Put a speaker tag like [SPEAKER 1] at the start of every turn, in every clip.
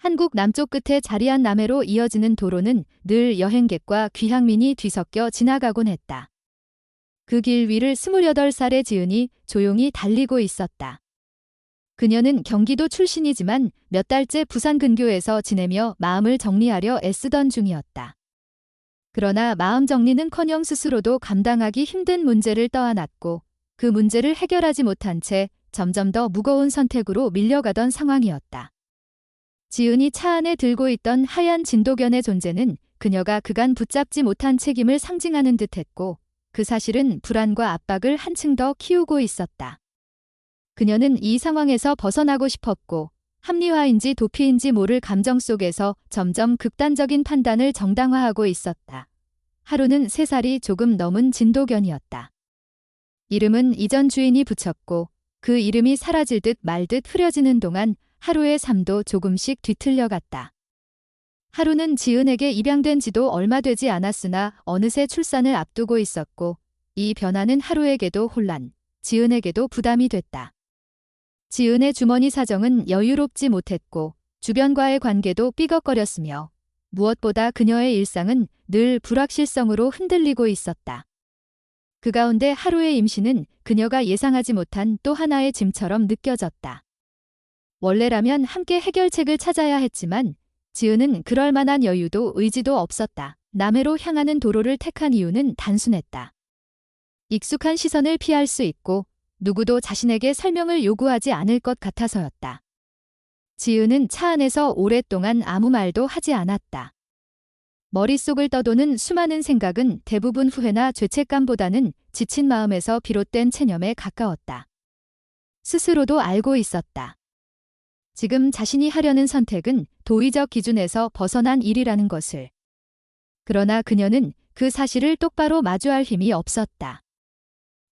[SPEAKER 1] 한국 남쪽 끝에 자리한 남해로 이어지는 도로는 늘 여행객과 귀향민이 뒤섞여 지나가곤 했다. 그 길 위를 28살의 지은이 조용히 달리고 있었다. 그녀는 경기도 출신이지만 몇 달째 부산 근교에서 지내며 마음을 정리하려 애쓰던 중이었다. 그러나 마음 정리는커녕 스스로도 감당하기 힘든 문제를 떠안았고 그 문제를 해결하지 못한 채 점점 더 무거운 선택으로 밀려가던 상황이었다. 지은이 차 안에 들고 있던 하얀 진도견의 존재는 그녀가 그간 붙잡지 못한 책임을 상징하는 듯했고 그 사실은 불안과 압박을 한층 더 키우고 있었다. 그녀는 이 상황에서 벗어나고 싶었고 합리화인지 도피인지 모를 감정 속에서 점점 극단적인 판단을 정당화하고 있었다. 하루는 3살이 조금 넘은 진도견이었다. 이름은 이전 주인이 붙였고 그 이름이 사라질 듯 말 듯 흐려지는 동안 하루의 삶도 조금씩 뒤틀려갔다. 하루는 지은에게 입양된 지도 얼마 되지 않았으나 어느새 출산을 앞두고 있었고 이 변화는 하루에게도 혼란, 지은에게도 부담이 됐다. 지은의 주머니 사정은 여유롭지 못했고 주변과의 관계도 삐걱거렸으며 무엇보다 그녀의 일상은 늘 불확실성으로 흔들리고 있었다. 그 가운데 하루의 임신은 그녀가 예상하지 못한 또 하나의 짐처럼 느껴졌다. 원래라면 함께 해결책을 찾아야 했지만 지은은 그럴 만한 여유도 의지도 없었다. 남해로 향하는 도로를 택한 이유는 단순했다. 익숙한 시선을 피할 수 있고 누구도 자신에게 설명을 요구하지 않을 것 같아서였다. 지은은 차 안에서 오랫동안 아무 말도 하지 않았다. 머릿속을 떠도는 수많은 생각은 대부분 후회나 죄책감보다는 지친 마음에서 비롯된 체념에 가까웠다. 스스로도 알고 있었다. 지금 자신이 하려는 선택은 도의적 기준에서 벗어난 일이라는 것을. 그러나 그녀는 그 사실을 똑바로 마주할 힘이 없었다.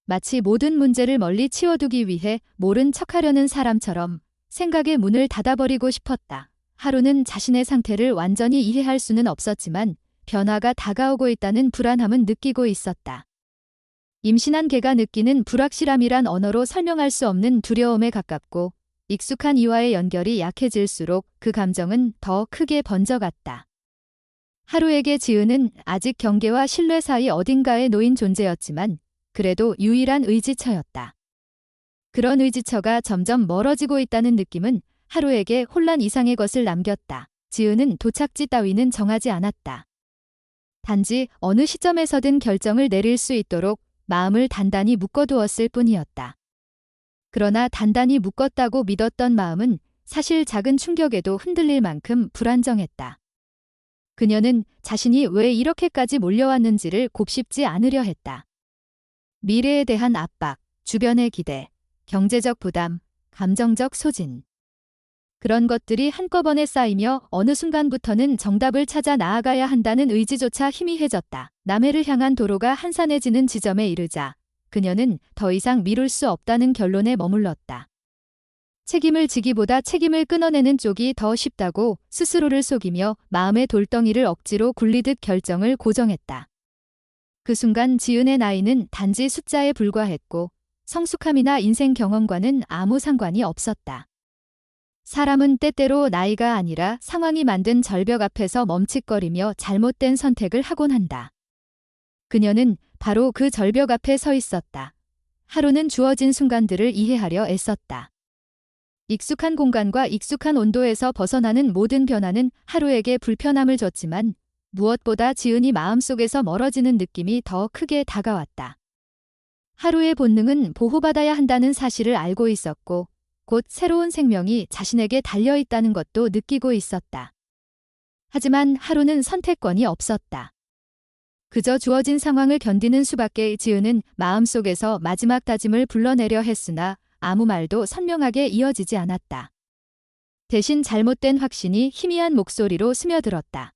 [SPEAKER 1] 마치 모든 문제를 멀리 치워두기 위해 모른 척하려는 사람처럼 생각의 문을 닫아버리고 싶었다. 하루는 자신의 상태를 완전히 이해할 수는 없었지만 변화가 다가오고 있다는 불안함은 느끼고 있었다. 임신한 개가 느끼는 불확실함이란 언어로 설명할 수 없는 두려움에 가깝고 익숙한 이와의 연결이 약해질수록 그 감정은 더 크게 번져갔다. 하루에게 지은은 아직 경계와 신뢰 사이 어딘가에 놓인 존재였지만 그래도 유일한 의지처였다. 그런 의지처가 점점 멀어지고 있다는 느낌은 하루에게 혼란 이상의 것을 남겼다. 지은은 도착지 따위는 정하지 않았다. 단지 어느 시점에서든 결정을 내릴 수 있도록 마음을 단단히 묶어두었을 뿐이었다. 그러나 단단히 묶었다고 믿었던 마음은 사실 작은 충격에도 흔들릴 만큼 불안정했다. 그녀는 자신이 왜 이렇게까지 몰려왔는지를 곱씹지 않으려 했다. 미래에 대한 압박, 주변의 기대, 경제적 부담, 감정적 소진. 그런 것들이 한꺼번에 쌓이며 어느 순간부터는 정답을 찾아 나아가야 한다는 의지조차 희미해졌다. 남해를 향한 도로가 한산해지는 지점에 이르자 그녀는 더 이상 미룰 수 없다는 결론에 머물렀다. 책임을 지기보다 책임을 끊어내는 쪽이 더 쉽다고 스스로를 속이며 마음의 돌덩이를 억지로 굴리듯 결정을 고정했다. 그 순간 지은의 나이는 단지 숫자에 불과했고 성숙함이나 인생 경험과는 아무 상관이 없었다. 사람은 때때로 나이가 아니라 상황이 만든 절벽 앞에서 멈칫거리며 잘못된 선택을 하곤 한다. 그녀는 바로 그 절벽 앞에 서 있었다. 하루는 주어진 순간들을 이해하려 애썼다. 익숙한 공간과 익숙한 온도에서 벗어나는 모든 변화는 하루에게 불편함을 줬지만 무엇보다 지은이 마음속에서 멀어지는 느낌이 더 크게 다가왔다. 하루의 본능은 보호받아야 한다는 사실을 알고 있었고 곧 새로운 생명이 자신에게 달려있다는 것도 느끼고 있었다. 하지만 하루는 선택권이 없었다. 그저 주어진 상황을 견디는 수밖에. 지은은 마음속에서 마지막 다짐을 불러내려 했으나 아무 말도 선명하게 이어지지 않았다. 대신 잘못된 확신이 희미한 목소리로 스며들었다.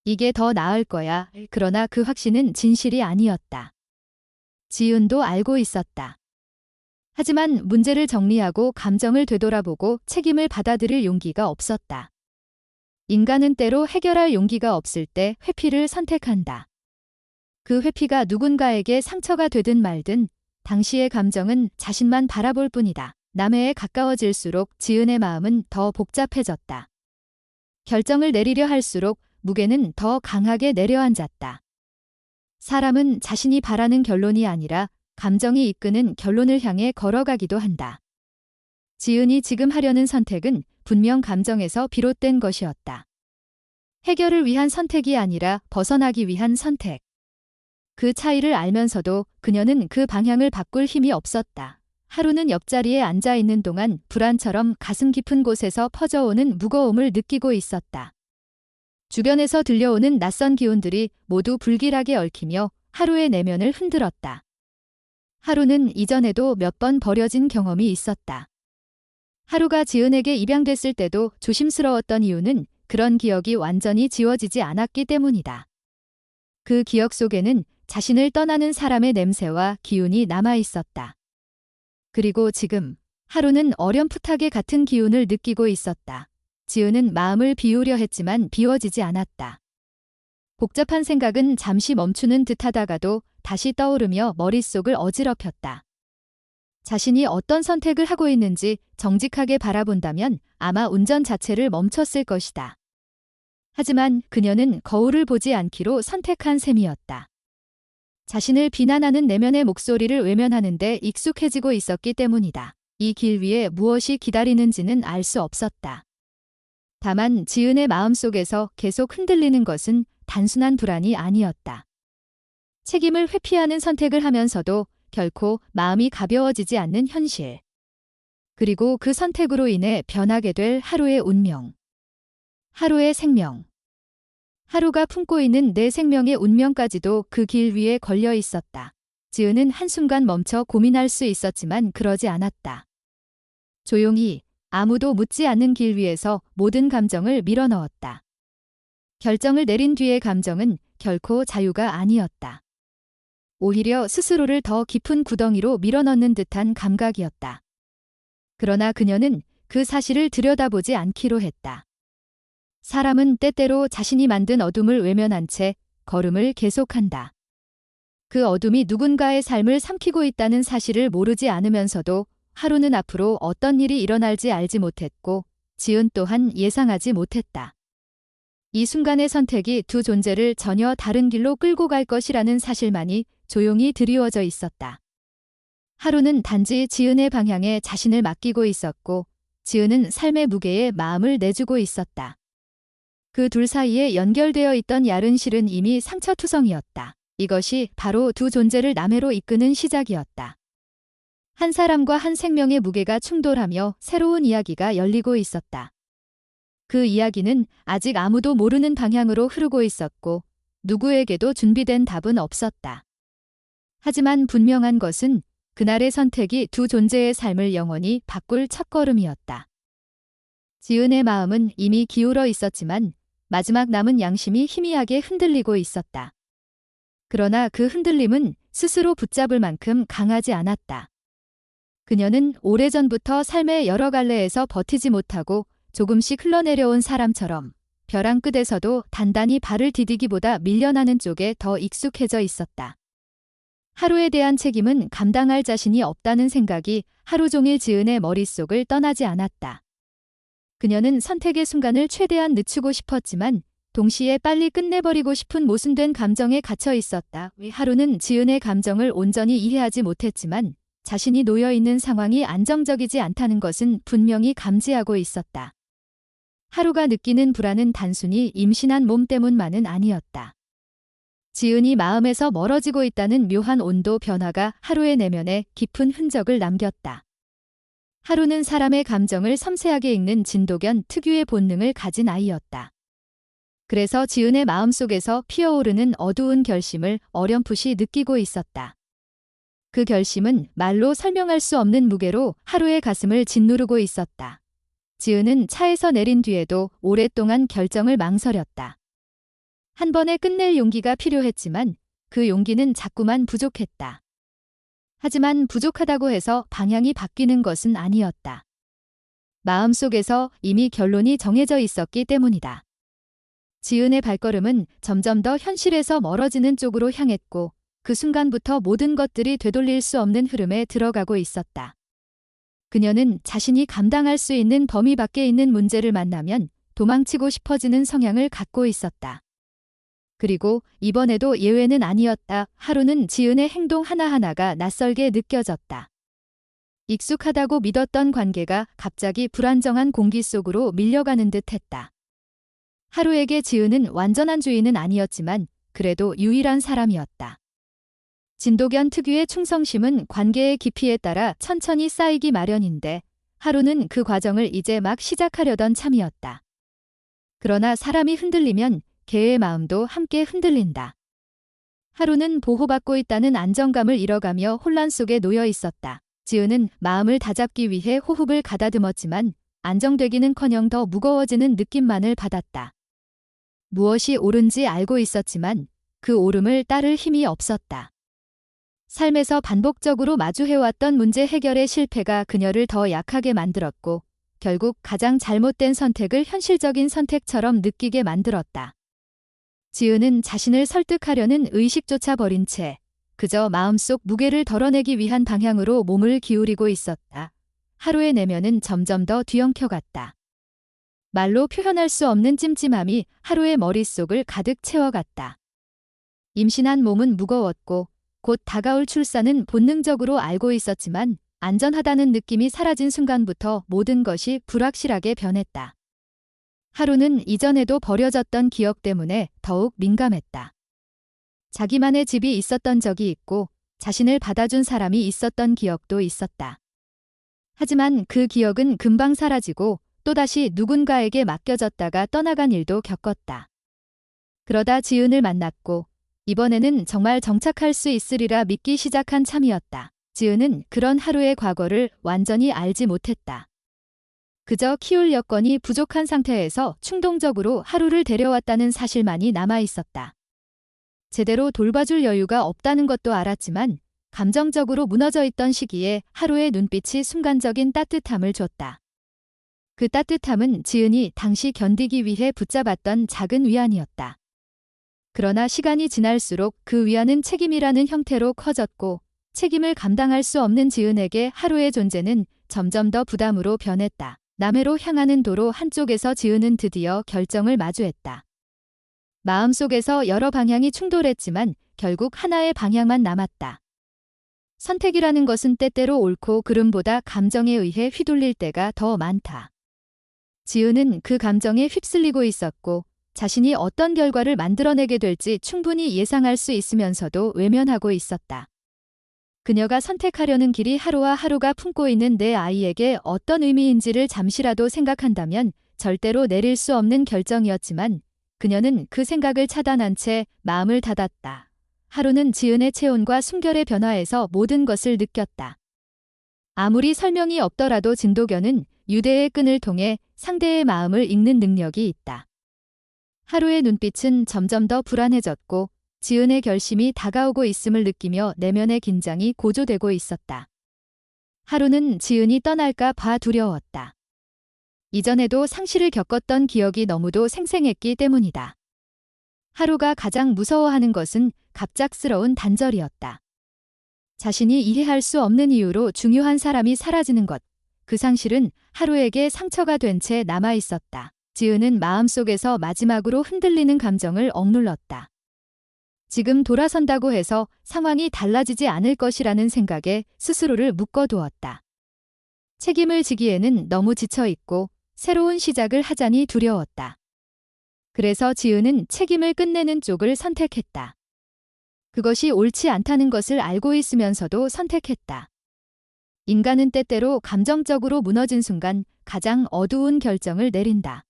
[SPEAKER 1] 이게 더 나을 거야. 그러나 그 확신은 진실이 아니었다. 지은도 알고 있었다. 하지만 문제를 정리하고 감정을 되돌아보고 책임을 받아들일 용기가 없었다. 인간은 때로 해결할 용기가 없을 때 회피를 선택한다. 그 회피가 누군가에게 상처가 되든 말든 당시의 감정은 자신만 바라볼 뿐이다. 남해에 가까워질수록 지은의 마음은 더 복잡해졌다. 결정을 내리려 할수록 무게는 더 강하게 내려앉았다. 사람은 자신이 바라는 결론이 아니라 감정이 이끄는 결론을 향해 걸어가기도 한다. 지은이 지금 하려는 선택은 분명 감정에서 비롯된 것이었다. 해결을 위한 선택이 아니라 벗어나기 위한 선택. 그 차이를 알면서도 그녀는 그 방향을 바꿀 힘이 없었다. 하루는 옆자리에 앉아 있는 동안 불안처럼 가슴 깊은 곳에서 퍼져오는 무거움을 느끼고 있었다. 주변에서 들려오는 낯선 기운들이 모두 불길하게 얽히며 하루의 내면을 흔들었다. 하루는 이전에도 몇 번 버려진 경험이 있었다. 하루가 지은에게 입양됐을 때도 조심스러웠던 이유는 그런 기억이 완전히 지워지지 않았기 때문이다. 그 기억 속에는 자신을 떠나는 사람의 냄새와 기운이 남아 있었다. 그리고 지금 하루는 어렴풋하게 같은 기운을 느끼고 있었다. 지은은 마음을 비우려 했지만 비워지지 않았다. 복잡한 생각은 잠시 멈추는 듯하다가도 다시 떠오르며 머릿속을 어지럽혔다. 자신이 어떤 선택을 하고 있는지 정직하게 바라본다면 아마 운전 자체를 멈췄을 것이다. 하지만 그녀는 거울을 보지 않기로 선택한 셈이었다. 자신을 비난하는 내면의 목소리를 외면하는 데 익숙해지고 있었기 때문이다. 이 길 위에 무엇이 기다리는지는 알 수 없었다. 다만 지은의 마음속에서 계속 흔들리는 것은 단순한 불안이 아니었다. 책임을 회피하는 선택을 하면서도 결코 마음이 가벼워지지 않는 현실. 그리고 그 선택으로 인해 변하게 될 하루의 운명. 하루의 생명. 하루가 품고 있는 내 생명의 운명까지도 그 길 위에 걸려 있었다. 지은은 한순간 멈춰 고민할 수 있었지만 그러지 않았다. 조용히 아무도 묻지 않는 길 위에서 모든 감정을 밀어넣었다. 결정을 내린 뒤의 감정은 결코 자유가 아니었다. 오히려 스스로를 더 깊은 구덩이로 밀어넣는 듯한 감각이었다. 그러나 그녀는 그 사실을 들여다보지 않기로 했다. 사람은 때때로 자신이 만든 어둠을 외면한 채 걸음을 계속한다. 그 어둠이 누군가의 삶을 삼키고 있다는 사실을 모르지 않으면서도 하루는 앞으로 어떤 일이 일어날지 알지 못했고 지은 또한 예상하지 못했다. 이 순간의 선택이 두 존재를 전혀 다른 길로 끌고 갈 것이라는 사실만이 조용히 드리워져 있었다. 하루는 단지 지은의 방향에 자신을 맡기고 있었고 지은은 삶의 무게에 마음을 내주고 있었다. 그 둘 사이에 연결되어 있던 얇은 실은 이미 상처투성이었다. 이것이 바로 두 존재를 남해로 이끄는 시작이었다. 한 사람과 한 생명의 무게가 충돌하며 새로운 이야기가 열리고 있었다. 그 이야기는 아직 아무도 모르는 방향으로 흐르고 있었고 누구에게도 준비된 답은 없었다. 하지만 분명한 것은 그날의 선택이 두 존재의 삶을 영원히 바꿀 첫걸음이었다. 지은의 마음은 이미 기울어 있었지만 마지막 남은 양심이 희미하게 흔들리고 있었다. 그러나 그 흔들림은 스스로 붙잡을 만큼 강하지 않았다. 그녀는 오래전부터 삶의 여러 갈래에서 버티지 못하고 조금씩 흘러내려온 사람처럼 벼랑 끝에서도 단단히 발을 디디기보다 밀려나는 쪽에 더 익숙해져 있었다. 하루에 대한 책임은 감당할 자신이 없다는 생각이 하루 종일 지은의 머릿속을 떠나지 않았다. 그녀는 선택의 순간을 최대한 늦추고 싶었지만 동시에 빨리 끝내버리고 싶은 모순된 감정에 갇혀 있었다. 하루는 지은의 감정을 온전히 이해하지 못했지만 자신이 놓여 있는 상황이 안정적이지 않다는 것은 분명히 감지하고 있었다. 하루가 느끼는 불안은 단순히 임신한 몸 때문만은 아니었다. 지은이 마음에서 멀어지고 있다는 묘한 온도 변화가 하루의 내면에 깊은 흔적을 남겼다. 하루는 사람의 감정을 섬세하게 읽는 진도견 특유의 본능을 가진 아이였다. 그래서 지은의 마음속에서 피어오르는 어두운 결심을 어렴풋이 느끼고 있었다. 그 결심은 말로 설명할 수 없는 무게로 하루의 가슴을 짓누르고 있었다. 지은은 차에서 내린 뒤에도 오랫동안 결정을 망설였다. 한 번에 끝낼 용기가 필요했지만 그 용기는 자꾸만 부족했다. 하지만 부족하다고 해서 방향이 바뀌는 것은 아니었다. 마음속에서 이미 결론이 정해져 있었기 때문이다. 지은의 발걸음은 점점 더 현실에서 멀어지는 쪽으로 향했고 그 순간부터 모든 것들이 되돌릴 수 없는 흐름에 들어가고 있었다. 그녀는 자신이 감당할 수 있는 범위 밖에 있는 문제를 만나면 도망치고 싶어지는 성향을 갖고 있었다. 그리고 이번에도 예외는 아니었다. 하루는 지은의 행동 하나하나가 낯설게 느껴졌다. 익숙하다고 믿었던 관계가 갑자기 불안정한 공기 속으로 밀려가는 듯했다. 하루에게 지은은 완전한 주인은 아니었지만 그래도 유일한 사람이었다. 진도견 특유의 충성심은 관계의 깊이에 따라 천천히 쌓이기 마련인데 하루는 그 과정을 이제 막 시작하려던 참이었다. 그러나 사람이 흔들리면 개의 마음도 함께 흔들린다. 하루는 보호받고 있다는 안정감을 잃어가며 혼란 속에 놓여 있었다. 지은은 마음을 다잡기 위해 호흡을 가다듬었지만 안정되기는커녕 더 무거워지는 느낌만을 받았다. 무엇이 옳은지 알고 있었지만 그 옳음을 따를 힘이 없었다. 삶에서 반복적으로 마주해왔던 문제 해결의 실패가 그녀를 더 약하게 만들었고 결국 가장 잘못된 선택을 현실적인 선택처럼 느끼게 만들었다. 지은은 자신을 설득하려는 의식조차 버린 채 그저 마음속 무게를 덜어내기 위한 방향으로 몸을 기울이고 있었다. 하루의 내면은 점점 더 뒤엉켜갔다. 말로 표현할 수 없는 찜찜함이 하루의 머릿속을 가득 채워갔다. 임신한 몸은 무거웠고 곧 다가올 출산은 본능적으로 알고 있었지만 안전하다는 느낌이 사라진 순간부터 모든 것이 불확실하게 변했다. 하루는 이전에도 버려졌던 기억 때문에 더욱 민감했다. 자기만의 집이 있었던 적이 있고 자신을 받아준 사람이 있었던 기억도 있었다. 하지만 그 기억은 금방 사라지고 또다시 누군가에게 맡겨졌다가 떠나간 일도 겪었다. 그러다 지은을 만났고 이번에는 정말 정착할 수 있으리라 믿기 시작한 참이었다. 지은은 그런 하루의 과거를 완전히 알지 못했다. 그저 키울 여건이 부족한 상태에서 충동적으로 하루를 데려왔다는 사실만이 남아있었다. 제대로 돌봐줄 여유가 없다는 것도 알았지만 감정적으로 무너져 있던 시기에 하루의 눈빛이 순간적인 따뜻함을 줬다. 그 따뜻함은 지은이 당시 견디기 위해 붙잡았던 작은 위안이었다. 그러나 시간이 지날수록 그 위안은 책임이라는 형태로 커졌고 책임을 감당할 수 없는 지은에게 하루의 존재는 점점 더 부담으로 변했다. 남해로 향하는 도로 한쪽에서 지은은 드디어 결정을 마주했다. 마음속에서 여러 방향이 충돌했지만 결국 하나의 방향만 남았다. 선택이라는 것은 때때로 옳고 그름보다 감정에 의해 휘둘릴 때가 더 많다. 지은은 그 감정에 휩쓸리고 있었고 자신이 어떤 결과를 만들어내게 될지 충분히 예상할 수 있으면서도 외면하고 있었다. 그녀가 선택하려는 길이 하루와 하루가 품고 있는 내 아이에게 어떤 의미인지를 잠시라도 생각한다면 절대로 내릴 수 없는 결정이었지만 그녀는 그 생각을 차단한 채 마음을 닫았다. 하루는 지은의 체온과 숨결의 변화에서 모든 것을 느꼈다. 아무리 설명이 없더라도 진도견은 유대의 끈을 통해 상대의 마음을 읽는 능력이 있다. 하루의 눈빛은 점점 더 불안해졌고 지은의 결심이 다가오고 있음을 느끼며 내면의 긴장이 고조되고 있었다. 하루는 지은이 떠날까 봐 두려웠다. 이전에도 상실을 겪었던 기억이 너무도 생생했기 때문이다. 하루가 가장 무서워하는 것은 갑작스러운 단절이었다. 자신이 이해할 수 없는 이유로 중요한 사람이 사라지는 것, 그 상실은 하루에게 상처가 된 채 남아 있었다. 지은은 마음속에서 마지막으로 흔들리는 감정을 억눌렀다. 지금 돌아선다고 해서 상황이 달라지지 않을 것이라는 생각에 스스로를 묶어두었다. 책임을 지기에는 너무 지쳐있고 새로운 시작을 하자니 두려웠다. 그래서 지은은 책임을 끝내는 쪽을 선택했다. 그것이 옳지 않다는 것을 알고 있으면서도 선택했다. 인간은 때때로 감정적으로 무너진 순간 가장 어두운 결정을 내린다.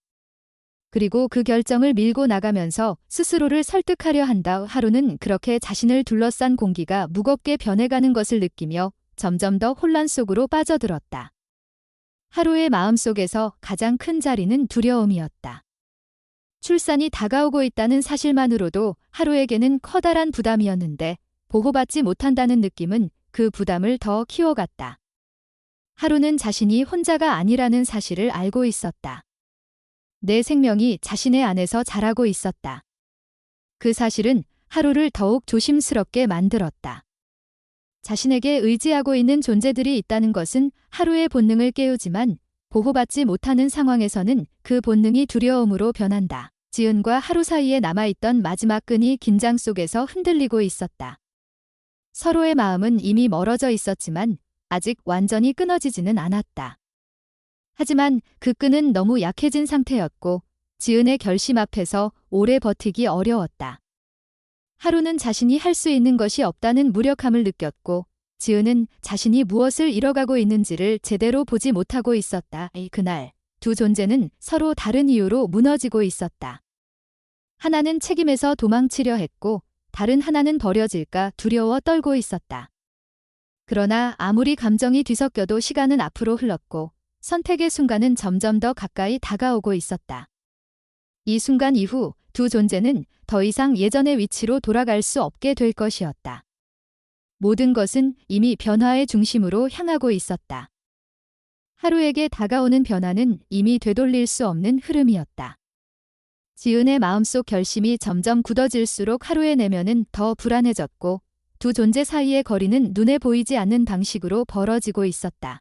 [SPEAKER 1] 그리고 그 결정을 밀고 나가면서 스스로를 설득하려 한다. 하루는 그렇게 자신을 둘러싼 공기가 무겁게 변해가는 것을 느끼며 점점 더 혼란 속으로 빠져들었다. 하루의 마음속에서 가장 큰 자리는 두려움이었다. 출산이 다가오고 있다는 사실만으로도 하루에게는 커다란 부담이었는데 보호받지 못한다는 느낌은 그 부담을 더 키워갔다. 하루는 자신이 혼자가 아니라는 사실을 알고 있었다. 내 생명이 자신의 안에서 자라고 있었다. 그 사실은 하루를 더욱 조심스럽게 만들었다. 자신에게 의지하고 있는 존재들이 있다는 것은 하루의 본능을 깨우지만 보호받지 못하는 상황에서는 그 본능이 두려움으로 변한다. 지은과 하루 사이에 남아있던 마지막 끈이 긴장 속에서 흔들리고 있었다. 서로의 마음은 이미 멀어져 있었지만 아직 완전히 끊어지지는 않았다. 하지만 그 끈은 너무 약해진 상태였고 지은의 결심 앞에서 오래 버티기 어려웠다. 하루는 자신이 할 수 있는 것이 없다는 무력함을 느꼈고 지은은 자신이 무엇을 잃어가고 있는지를 제대로 보지 못하고 있었다. 그날 두 존재는 서로 다른 이유로 무너지고 있었다. 하나는 책임에서 도망치려 했고 다른 하나는 버려질까 두려워 떨고 있었다. 그러나 아무리 감정이 뒤섞여도 시간은 앞으로 흘렀고 선택의 순간은 점점 더 가까이 다가오고 있었다. 이 순간 이후 두 존재는 더 이상 예전의 위치로 돌아갈 수 없게 될 것이었다. 모든 것은 이미 변화의 중심으로 향하고 있었다. 하루에게 다가오는 변화는 이미 되돌릴 수 없는 흐름이었다. 지은의 마음속 결심이 점점 굳어질수록 하루의 내면은 더 불안해졌고 두 존재 사이의 거리는 눈에 보이지 않는 방식으로 벌어지고 있었다.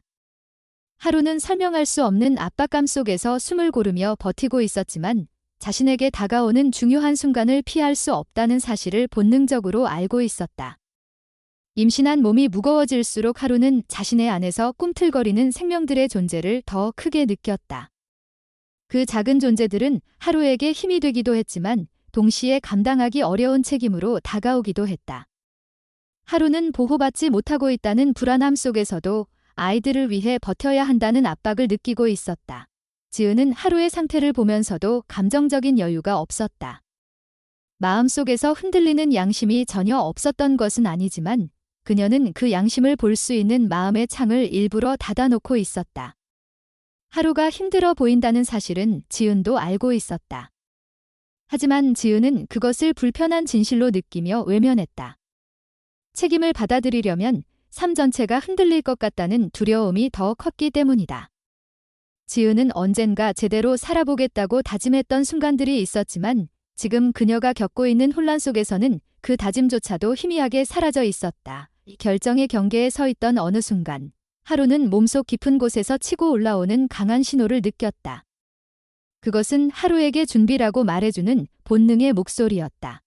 [SPEAKER 1] 하루는 설명할 수 없는 압박감 속에서 숨을 고르며 버티고 있었지만 자신에게 다가오는 중요한 순간을 피할 수 없다는 사실을 본능적으로 알고 있었다. 임신한 몸이 무거워질수록 하루는 자신의 안에서 꿈틀거리는 생명들의 존재를 더 크게 느꼈다. 그 작은 존재들은 하루에게 힘이 되기도 했지만 동시에 감당하기 어려운 책임으로 다가오기도 했다. 하루는 보호받지 못하고 있다는 불안함 속에서도 아이들을 위해 버텨야 한다는 압박을 느끼고 있었다. 지은은 하루의 상태를 보면서도 감정적인 여유가 없었다. 마음속에서 흔들리는 양심이 전혀 없었던 것은 아니지만 그녀는 그 양심을 볼 수 있는 마음의 창을 일부러 닫아놓고 있었다. 하루가 힘들어 보인다는 사실은 지은도 알고 있었다. 하지만 지은은 그것을 불편한 진실로 느끼며 외면했다. 책임을 받아들이려면 삶 전체가 흔들릴 것 같다는 두려움이 더 컸기 때문이다. 지은은 언젠가 제대로 살아보겠다고 다짐했던 순간들이 있었지만 지금 그녀가 겪고 있는 혼란 속에서는 그 다짐조차도 희미하게 사라져 있었다. 결정의 경계에 서 있던 어느 순간 하루는 몸속 깊은 곳에서 치고 올라오는 강한 신호를 느꼈다. 그것은 하루에게 준비라고 말해주는 본능의 목소리였다.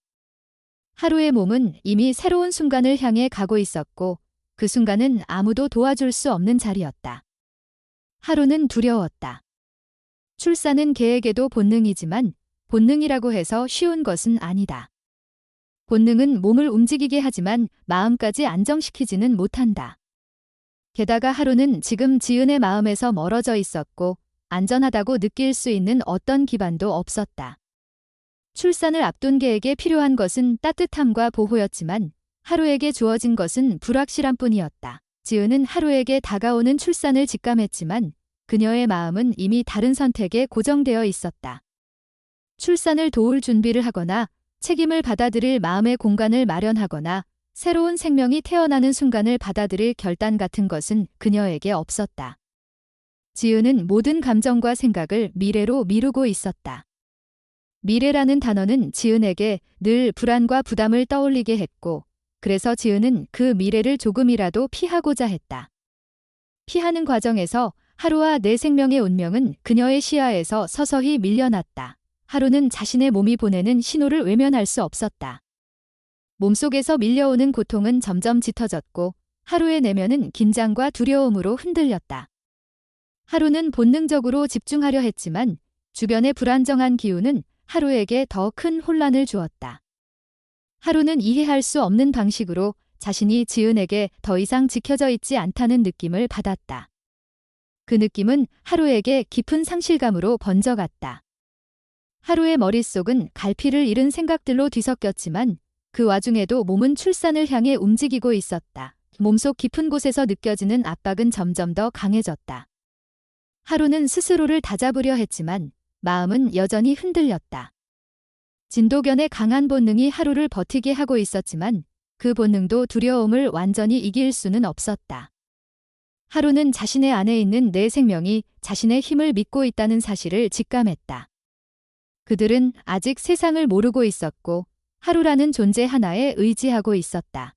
[SPEAKER 1] 하루의 몸은 이미 새로운 순간을 향해 가고 있었고 그 순간은 아무도 도와줄 수 없는 자리였다. 하루는 두려웠다. 출산은 개에게도 본능이지만 본능이라고 해서 쉬운 것은 아니다. 본능은 몸을 움직이게 하지만 마음까지 안정시키지는 못한다. 게다가 하루는 지금 지은의 마음에서 멀어져 있었고 안전하다고 느낄 수 있는 어떤 기반도 없었다. 출산을 앞둔 개에게 필요한 것은 따뜻함과 보호였지만 하루에게 주어진 것은 불확실함 뿐이었다. 지은은 하루에게 다가오는 출산을 직감했지만 그녀의 마음은 이미 다른 선택에 고정되어 있었다. 출산을 도울 준비를 하거나 책임을 받아들일 마음의 공간을 마련하거나 새로운 생명이 태어나는 순간을 받아들일 결단 같은 것은 그녀에게 없었다. 지은은 모든 감정과 생각을 미래로 미루고 있었다. 미래라는 단어는 지은에게 늘 불안과 부담을 떠올리게 했고 그래서 지은은 그 미래를 조금이라도 피하고자 했다. 피하는 과정에서 하루와 내 생명의 운명은 그녀의 시야에서 서서히 밀려났다. 하루는 자신의 몸이 보내는 신호를 외면할 수 없었다. 몸속에서 밀려오는 고통은 점점 짙어졌고 하루의 내면은 긴장과 두려움으로 흔들렸다. 하루는 본능적으로 집중하려 했지만 주변의 불안정한 기운은 하루에게 더 큰 혼란을 주었다. 하루는 이해할 수 없는 방식으로 자신이 지은에게 더 이상 지켜져 있지 않다는 느낌을 받았다. 그 느낌은 하루에게 깊은 상실감으로 번져갔다. 하루의 머릿속은 갈피를 잃은 생각들로 뒤섞였지만 그 와중에도 몸은 출산을 향해 움직이고 있었다. 몸속 깊은 곳에서 느껴지는 압박은 점점 더 강해졌다. 하루는 스스로를 다잡으려 했지만 마음은 여전히 흔들렸다. 진도견의 강한 본능이 하루를 버티게 하고 있었지만 그 본능도 두려움을 완전히 이길 수는 없었다. 하루는 자신의 안에 있는 내 생명이 자신의 힘을 믿고 있다는 사실을 직감했다. 그들은 아직 세상을 모르고 있었고 하루라는 존재 하나에 의지하고 있었다.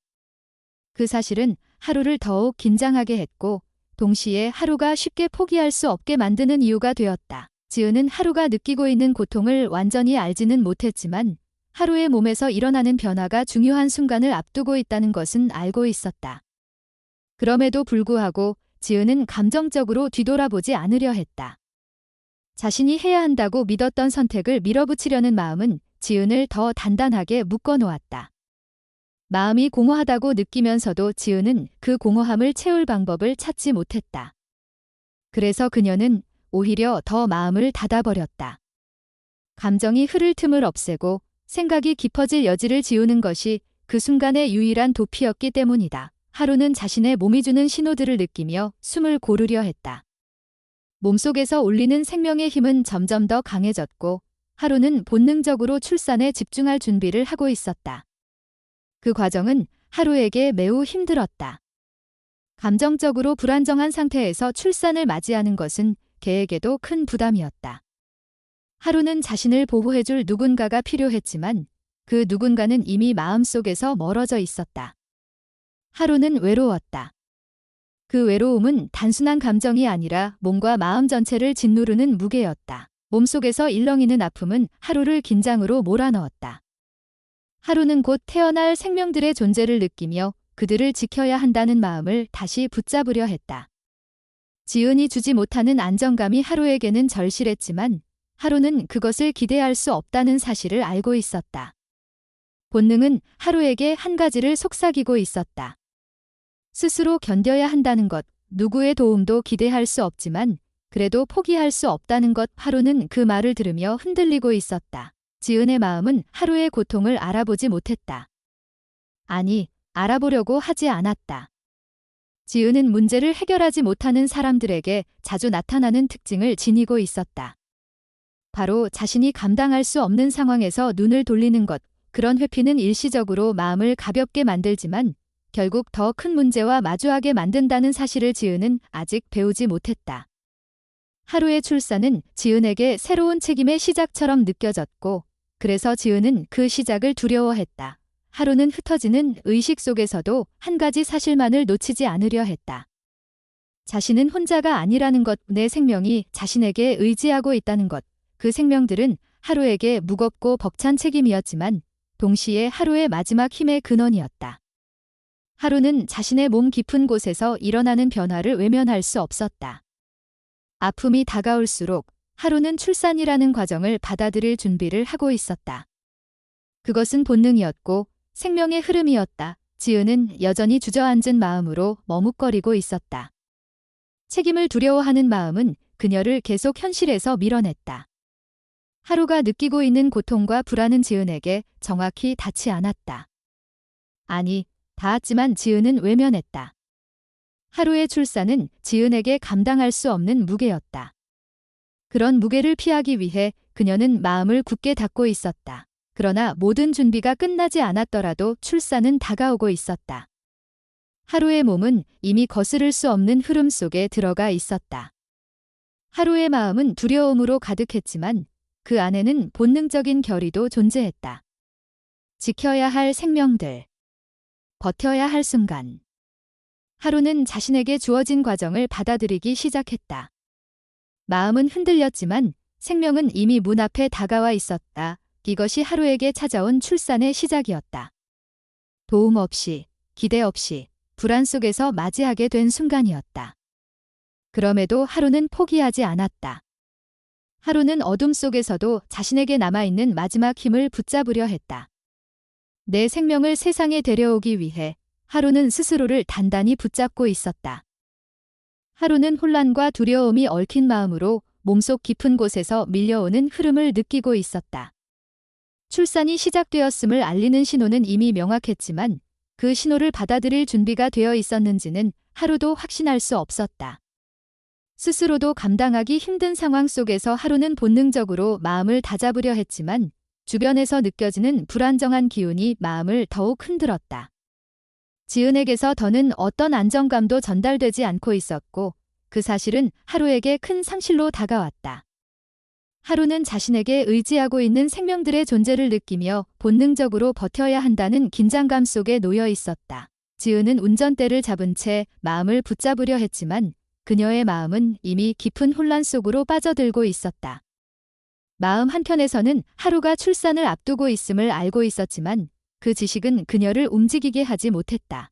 [SPEAKER 1] 그 사실은 하루를 더욱 긴장하게 했고 동시에 하루가 쉽게 포기할 수 없게 만드는 이유가 되었다. 지은은 하루가 느끼고 있는 고통을 완전히 알지는 못했지만 하루의 몸에서 일어나는 변화가 중요한 순간을 앞두고 있다는 것은 알고 있었다. 그럼에도 불구하고 지은은 감정적으로 뒤돌아보지 않으려 했다. 자신이 해야 한다고 믿었던 선택을 밀어붙이려는 마음은 지은을 더 단단하게 묶어놓았다. 마음이 공허하다고 느끼면서도 지은은 그 공허함을 채울 방법을 찾지 못했다. 그래서 그녀는 오히려 더 마음을 닫아버렸다. 감정이 흐를 틈을 없애고 생각이 깊어질 여지를 지우는 것이 그 순간의 유일한 도피였기 때문이다. 하루는 자신의 몸이 주는 신호들을 느끼며 숨을 고르려 했다. 몸속에서 울리는 생명의 힘은 점점 더 강해졌고 하루는 본능적으로 출산에 집중할 준비를 하고 있었다. 그 과정은 하루에게 매우 힘들었다. 감정적으로 불안정한 상태에서 출산을 맞이하는 것은 개에게도 큰 부담이었다. 하루는 자신을 보호해줄 누군가가 필요했지만 그 누군가는 이미 마음속에서 멀어져 있었다. 하루는 외로웠다. 그 외로움은 단순한 감정이 아니라 몸과 마음 전체를 짓누르는 무게였다. 몸속에서 일렁이는 아픔은 하루를 긴장으로 몰아넣었다. 하루는 곧 태어날 생명들의 존재를 느끼며 그들을 지켜야 한다는 마음을 다시 붙잡으려 했다. 지은이 주지 못하는 안정감이 하루에게는 절실했지만 하루는 그것을 기대할 수 없다는 사실을 알고 있었다. 본능은 하루에게 한 가지를 속삭이고 있었다. 스스로 견뎌야 한다는 것, 누구의 도움도 기대할 수 없지만 그래도 포기할 수 없다는 것. 하루는 그 말을 들으며 흔들리고 있었다. 지은의 마음은 하루의 고통을 알아보지 못했다. 아니, 알아보려고 하지 않았다. 지은은 문제를 해결하지 못하는 사람들에게 자주 나타나는 특징을 지니고 있었다. 바로 자신이 감당할 수 없는 상황에서 눈을 돌리는 것. 그런 회피는 일시적으로 마음을 가볍게 만들지만 결국 더 큰 문제와 마주하게 만든다는 사실을 지은은 아직 배우지 못했다. 하루의 출산은 지은에게 새로운 책임의 시작처럼 느껴졌고 그래서 지은은 그 시작을 두려워했다. 하루는 흩어지는 의식 속에서도 한 가지 사실만을 놓치지 않으려 했다. 자신은 혼자가 아니라는 것, 내 생명이 자신에게 의지하고 있다는 것. 그 생명들은 하루에게 무겁고 벅찬 책임이었지만 동시에 하루의 마지막 힘의 근원이었다. 하루는 자신의 몸 깊은 곳에서 일어나는 변화를 외면할 수 없었다. 아픔이 다가올수록 하루는 출산이라는 과정을 받아들일 준비를 하고 있었다. 그것은 본능이었고 생명의 흐름이었다. 지은은 여전히 주저앉은 마음으로 머뭇거리고 있었다. 책임을 두려워하는 마음은 그녀를 계속 현실에서 밀어냈다. 하루가 느끼고 있는 고통과 불안은 지은에게 정확히 닿지 않았다. 아니, 닿았지만 지은은 외면했다. 하루의 출산은 지은에게 감당할 수 없는 무게였다. 그런 무게를 피하기 위해 그녀는 마음을 굳게 닫고 있었다. 그러나 모든 준비가 끝나지 않았더라도 출산은 다가오고 있었다. 하루의 몸은 이미 거스를 수 없는 흐름 속에 들어가 있었다. 하루의 마음은 두려움으로 가득했지만 그 안에는 본능적인 결의도 존재했다. 지켜야 할 생명들, 버텨야 할 순간. 하루는 자신에게 주어진 과정을 받아들이기 시작했다. 마음은 흔들렸지만 생명은 이미 문 앞에 다가와 있었다. 이것이 하루에게 찾아온 출산의 시작이었다. 도움 없이, 기대 없이, 불안 속에서 맞이하게 된 순간이었다. 그럼에도 하루는 포기하지 않았다. 하루는 어둠 속에서도 자신에게 남아있는 마지막 힘을 붙잡으려 했다. 내 생명을 세상에 데려오기 위해 하루는 스스로를 단단히 붙잡고 있었다. 하루는 혼란과 두려움이 얽힌 마음으로 몸속 깊은 곳에서 밀려오는 흐름을 느끼고 있었다. 출산이 시작되었음을 알리는 신호는 이미 명확했지만 그 신호를 받아들일 준비가 되어 있었는지는 하루도 확신할 수 없었다. 스스로도 감당하기 힘든 상황 속에서 하루는 본능적으로 마음을 다잡으려 했지만 주변에서 느껴지는 불안정한 기운이 마음을 더욱 흔들었다. 지은에게서 더는 어떤 안정감도 전달되지 않고 있었고 그 사실은 하루에게 큰 상실로 다가왔다. 하루는 자신에게 의지하고 있는 생명들의 존재를 느끼며 본능적으로 버텨야 한다는 긴장감 속에 놓여 있었다. 지은은 운전대를 잡은 채 마음을 붙잡으려 했지만 그녀의 마음은 이미 깊은 혼란 속으로 빠져들고 있었다. 마음 한켠에서는 하루가 출산을 앞두고 있음을 알고 있었지만 그 지식은 그녀를 움직이게 하지 못했다.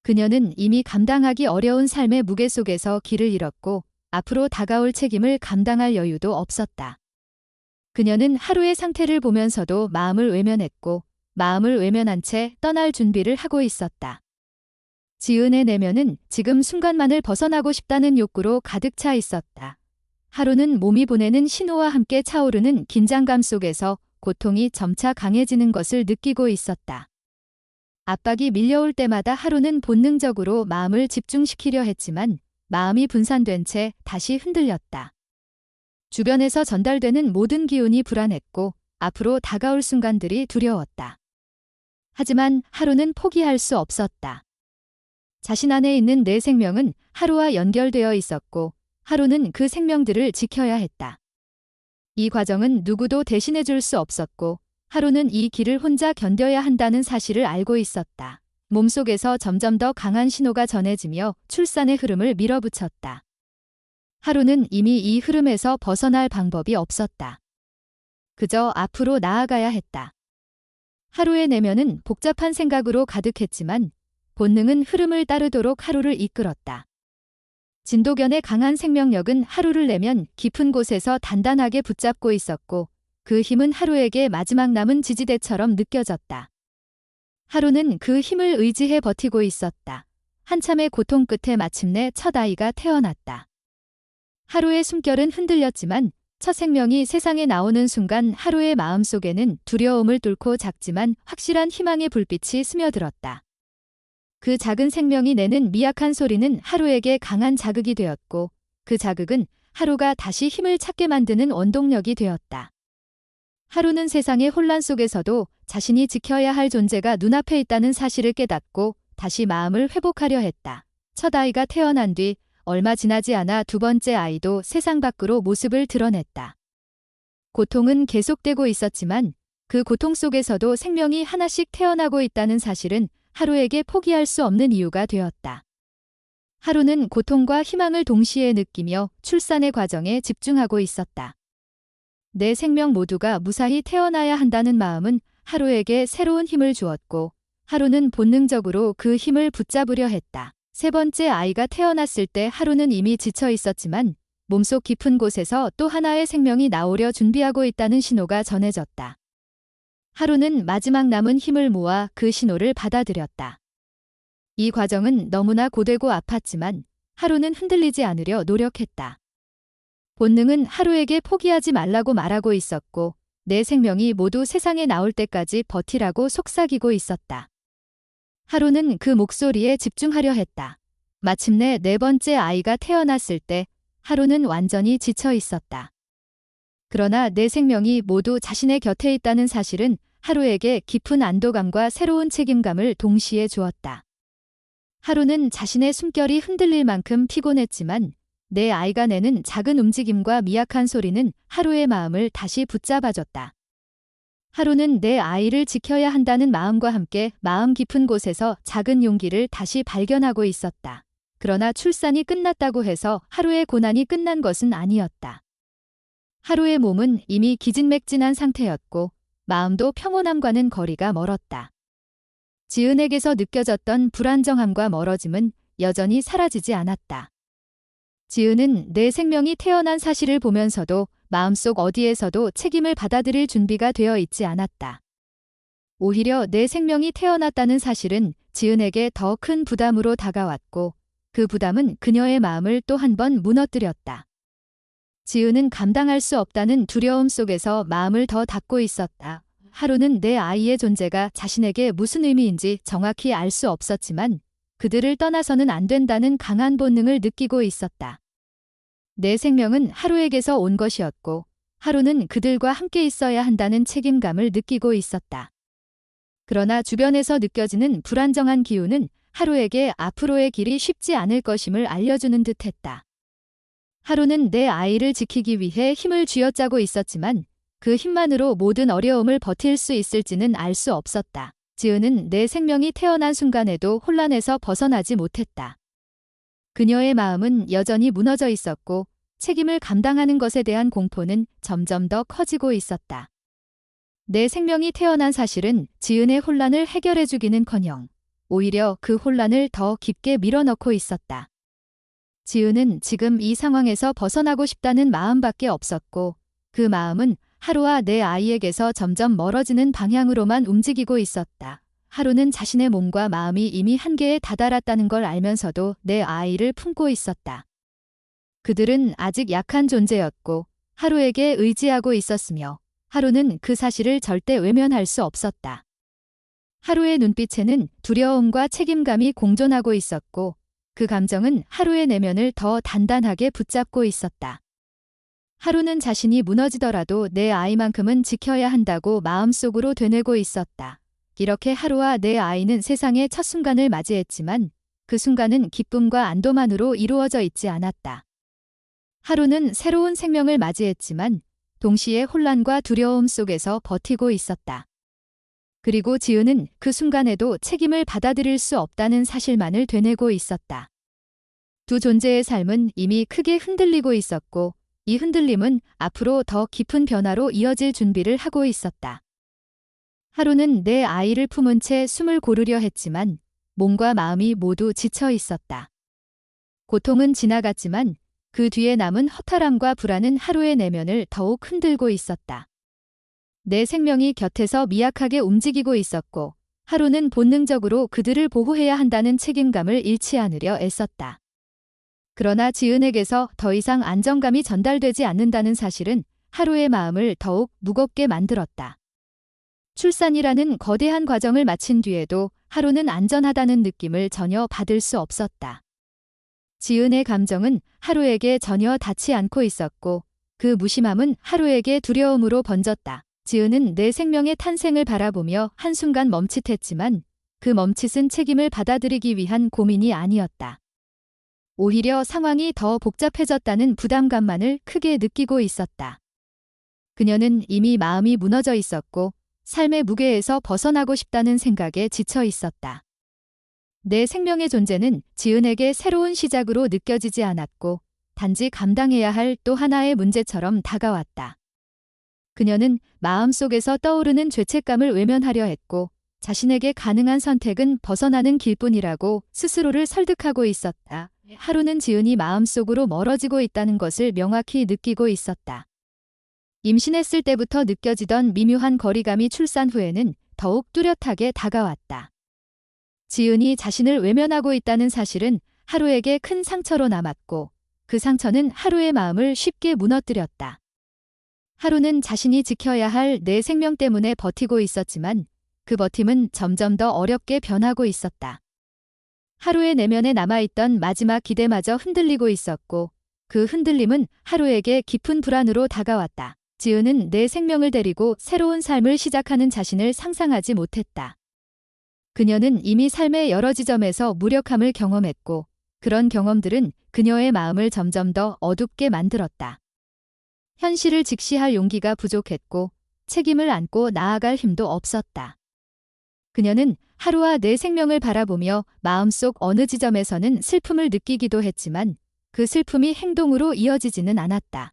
[SPEAKER 1] 그녀는 이미 감당하기 어려운 삶의 무게 속에서 길을 잃었고 앞으로 다가올 책임을 감당할 여유도 없었다. 그녀는 하루의 상태를 보면서도 마음을 외면했고 마음을 외면한 채 떠날 준비를 하고 있었다. 지은의 내면은 지금 순간만을 벗어나고 싶다는 욕구로 가득 차 있었다. 하루는 몸이 보내는 신호와 함께 차오르는 긴장감 속에서 고통이 점차 강해지는 것을 느끼고 있었다. 압박이 밀려올 때마다 하루는 본능적으로 마음을 집중시키려 했지만 마음이 분산된 채 다시 흔들렸다. 주변에서 전달되는 모든 기운이 불안했고 앞으로 다가올 순간들이 두려웠다. 하지만 하루는 포기할 수 없었다. 자신 안에 있는 내 생명은 하루와 연결되어 있었고 하루는 그 생명들을 지켜야 했다. 이 과정은 누구도 대신해 줄 수 없었고 하루는 이 길을 혼자 견뎌야 한다는 사실을 알고 있었다. 몸속에서 점점 더 강한 신호가 전해지며 출산의 흐름을 밀어붙였다. 하루는 이미 이 흐름에서 벗어날 방법이 없었다. 그저 앞으로 나아가야 했다. 하루의 내면은 복잡한 생각으로 가득했지만 본능은 흐름을 따르도록 하루를 이끌었다. 진도견의 강한 생명력은 하루를 내면 깊은 곳에서 단단하게 붙잡고 있었고 그 힘은 하루에게 마지막 남은 지지대처럼 느껴졌다. 하루는 그 힘을 의지해 버티고 있었다. 한참의 고통 끝에 마침내 첫 아이가 태어났다. 하루의 숨결은 흔들렸지만 첫 생명이 세상에 나오는 순간 하루의 마음속에는 두려움을 뚫고 작지만 확실한 희망의 불빛이 스며들었다. 그 작은 생명이 내는 미약한 소리는 하루에게 강한 자극이 되었고 그 자극은 하루가 다시 힘을 찾게 만드는 원동력이 되었다. 하루는 세상의 혼란 속에서도 자신이 지켜야 할 존재가 눈앞에 있다는 사실을 깨닫고 다시 마음을 회복하려 했다. 첫 아이가 태어난 뒤 얼마 지나지 않아 두 번째 아이도 세상 밖으로 모습을 드러냈다. 고통은 계속되고 있었지만 그 고통 속에서도 생명이 하나씩 태어나고 있다는 사실은 하루에게 포기할 수 없는 이유가 되었다. 하루는 고통과 희망을 동시에 느끼며 출산의 과정에 집중하고 있었다. 내 생명 모두가 무사히 태어나야 한다는 마음은 하루에게 새로운 힘을 주었고 하루는 본능적으로 그 힘을 붙잡으려 했다. 세 번째 아이가 태어났을 때 하루는 이미 지쳐 있었지만 몸속 깊은 곳에서 또 하나의 생명이 나오려 준비하고 있다는 신호가 전해졌다. 하루는 마지막 남은 힘을 모아 그 신호를 받아들였다. 이 과정은 너무나 고되고 아팠지만 하루는 흔들리지 않으려 노력했다. 본능은 하루에게 포기하지 말라고 말하고 있었고 내 생명이 모두 세상에 나올 때까지 버티라고 속삭이고 있었다. 하루는 그 목소리에 집중하려 했다. 마침내 네 번째 아이가 태어났을 때 하루는 완전히 지쳐 있었다. 그러나 내 생명이 모두 자신의 곁에 있다는 사실은 하루에게 깊은 안도감과 새로운 책임감을 동시에 주었다. 하루는 자신의 숨결이 흔들릴 만큼 피곤했지만 내 아이가 내는 작은 움직임과 미약한 소리는 하루의 마음을 다시 붙잡아줬다. 하루는 내 아이를 지켜야 한다는 마음과 함께 마음 깊은 곳에서 작은 용기를 다시 발견하고 있었다. 그러나 출산이 끝났다고 해서 하루의 고난이 끝난 것은 아니었다. 하루의 몸은 이미 기진맥진한 상태였고 마음도 평온함과는 거리가 멀었다. 지은에게서 느껴졌던 불안정함과 멀어짐은 여전히 사라지지 않았다. 지은은 내 생명이 태어난 사실을 보면서도 마음속 어디에서도 책임을 받아들일 준비가 되어 있지 않았다. 오히려 내 생명이 태어났다는 사실은 지은에게 더 큰 부담으로 다가왔고 그 부담은 그녀의 마음을 또 한 번 무너뜨렸다. 지은은 감당할 수 없다는 두려움 속에서 마음을 더 닫고 있었다. 하루는 내 아이의 존재가 자신에게 무슨 의미인지 정확히 알 수 없었지만 그들을 떠나서는 안 된다는 강한 본능을 느끼고 있었다. 내 생명은 하루에게서 온 것이었고 하루는 그들과 함께 있어야 한다는 책임감을 느끼고 있었다. 그러나 주변에서 느껴지는 불안정한 기운은 하루에게 앞으로의 길이 쉽지 않을 것임을 알려주는 듯했다. 하루는 내 아이를 지키기 위해 힘을 쥐어짜고 있었지만 그 힘만으로 모든 어려움을 버틸 수 있을지는 알 수 없었다. 지은은 내 생명이 태어난 순간에도 혼란에서 벗어나지 못했다. 그녀의 마음은 여전히 무너져 있었고 책임을 감당하는 것에 대한 공포는 점점 더 커지고 있었다. 내 생명이 태어난 사실은 지은의 혼란을 해결해주기는커녕 오히려 그 혼란을 더 깊게 밀어넣고 있었다. 지은은 지금 이 상황에서 벗어나고 싶다는 마음밖에 없었고 그 마음은 하루와 내 아이에게서 점점 멀어지는 방향으로만 움직이고 있었다. 하루는 자신의 몸과 마음이 이미 한계에 다다랐다는 걸 알면서도 내 아이를 품고 있었다. 그들은 아직 약한 존재였고 하루에게 의지하고 있었으며 하루는 그 사실을 절대 외면할 수 없었다. 하루의 눈빛에는 두려움과 책임감이 공존하고 있었고 그 감정은 하루의 내면을 더 단단하게 붙잡고 있었다. 하루는 자신이 무너지더라도 내 아이만큼은 지켜야 한다고 마음속으로 되뇌고 있었다. 이렇게 하루와 내 아이는 세상의 첫 순간을 맞이했지만 그 순간은 기쁨과 안도만으로 이루어져 있지 않았다. 하루는 새로운 생명을 맞이했지만 동시에 혼란과 두려움 속에서 버티고 있었다. 그리고 지은은 그 순간에도 책임을 받아들일 수 없다는 사실만을 되뇌고 있었다. 두 존재의 삶은 이미 크게 흔들리고 있었고 이 흔들림은 앞으로 더 깊은 변화로 이어질 준비를 하고 있었다. 하루는 내 아이를 품은 채 숨을 고르려 했지만 몸과 마음이 모두 지쳐 있었다. 고통은 지나갔지만 그 뒤에 남은 허탈함과 불안은 하루의 내면을 더욱 흔들고 있었다. 내 생명이 곁에서 미약하게 움직이고 있었고 하루는 본능적으로 그들을 보호해야 한다는 책임감을 잃지 않으려 애썼다. 그러나 지은에게서 더 이상 안정감이 전달되지 않는다는 사실은 하루의 마음을 더욱 무겁게 만들었다. 출산이라는 거대한 과정을 마친 뒤에도 하루는 안전하다는 느낌을 전혀 받을 수 없었다. 지은의 감정은 하루에게 전혀 닿지 않고 있었고 그 무심함은 하루에게 두려움으로 번졌다. 지은은 내 생명의 탄생을 바라보며 한순간 멈칫했지만 그 멈칫은 책임을 받아들이기 위한 고민이 아니었다. 오히려 상황이 더 복잡해졌다는 부담감만을 크게 느끼고 있었다. 그녀는 이미 마음이 무너져 있었고 삶의 무게에서 벗어나고 싶다는 생각에 지쳐 있었다. 내 생명의 존재는 지은에게 새로운 시작으로 느껴지지 않았고 단지 감당해야 할 또 하나의 문제처럼 다가왔다. 그녀는 마음속에서 떠오르는 죄책감을 외면하려 했고 자신에게 가능한 선택은 벗어나는 길뿐이라고 스스로를 설득하고 있었다. 하루는 지은이 마음속으로 멀어지고 있다는 것을 명확히 느끼고 있었다. 임신했을 때부터 느껴지던 미묘한 거리감이 출산 후에는 더욱 뚜렷하게 다가왔다. 지은이 자신을 외면하고 있다는 사실은 하루에게 큰 상처로 남았고 그 상처는 하루의 마음을 쉽게 무너뜨렸다. 하루는 자신이 지켜야 할 내 생명 때문에 버티고 있었지만 그 버팀은 점점 더 어렵게 변하고 있었다. 하루의 내면에 남아있던 마지막 기대마저 흔들리고 있었고 그 흔들림은 하루에게 깊은 불안으로 다가왔다. 지은은 내 생명을 데리고 새로운 삶을 시작하는 자신을 상상하지 못했다. 그녀는 이미 삶의 여러 지점에서 무력함을 경험했고 그런 경험들은 그녀의 마음을 점점 더 어둡게 만들었다. 현실을 직시할 용기가 부족했고 책임을 안고 나아갈 힘도 없었다. 그녀는 하루와 내 생명을 바라보며 마음속 어느 지점에서는 슬픔을 느끼기도 했지만 그 슬픔이 행동으로 이어지지는 않았다.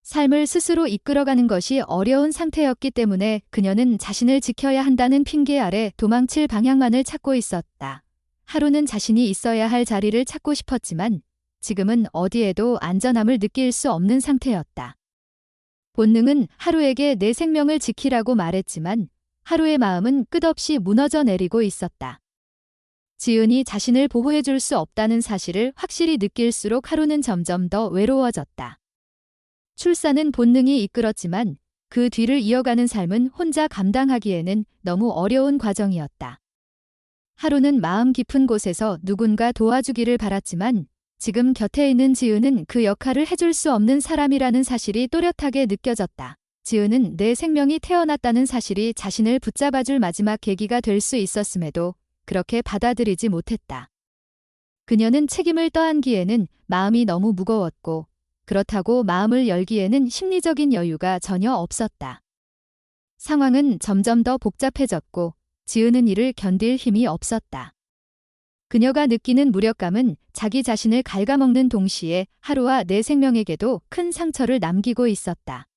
[SPEAKER 1] 삶을 스스로 이끌어가는 것이 어려운 상태였기 때문에 그녀는 자신을 지켜야 한다는 핑계 아래 도망칠 방향만을 찾고 있었다. 하루는 자신이 있어야 할 자리를 찾고 싶었지만 지금은 어디에도 안전함을 느낄 수 없는 상태였다. 본능은 하루에게 내 생명을 지키라고 말했지만 하루의 마음은 끝없이 무너져 내리고 있었다. 지은이 자신을 보호해줄 수 없다는 사실을 확실히 느낄수록 하루는 점점 더 외로워졌다. 출산은 본능이 이끌었지만 그 뒤를 이어가는 삶은 혼자 감당하기에는 너무 어려운 과정이었다. 하루는 마음 깊은 곳에서 누군가 도와주기를 바랐지만 지금 곁에 있는 지은은 그 역할을 해줄 수 없는 사람이라는 사실이 또렷하게 느껴졌다. 지은은 내 생명이 태어났다는 사실이 자신을 붙잡아줄 마지막 계기가 될 수 있었음에도 그렇게 받아들이지 못했다. 그녀는 책임을 떠안기에는 마음이 너무 무거웠고 그렇다고 마음을 열기에는 심리적인 여유가 전혀 없었다. 상황은 점점 더 복잡해졌고 지은은 이를 견딜 힘이 없었다. 그녀가 느끼는 무력감은 자기 자신을 갉아먹는 동시에 하루와 내 생명에게도 큰 상처를 남기고 있었다.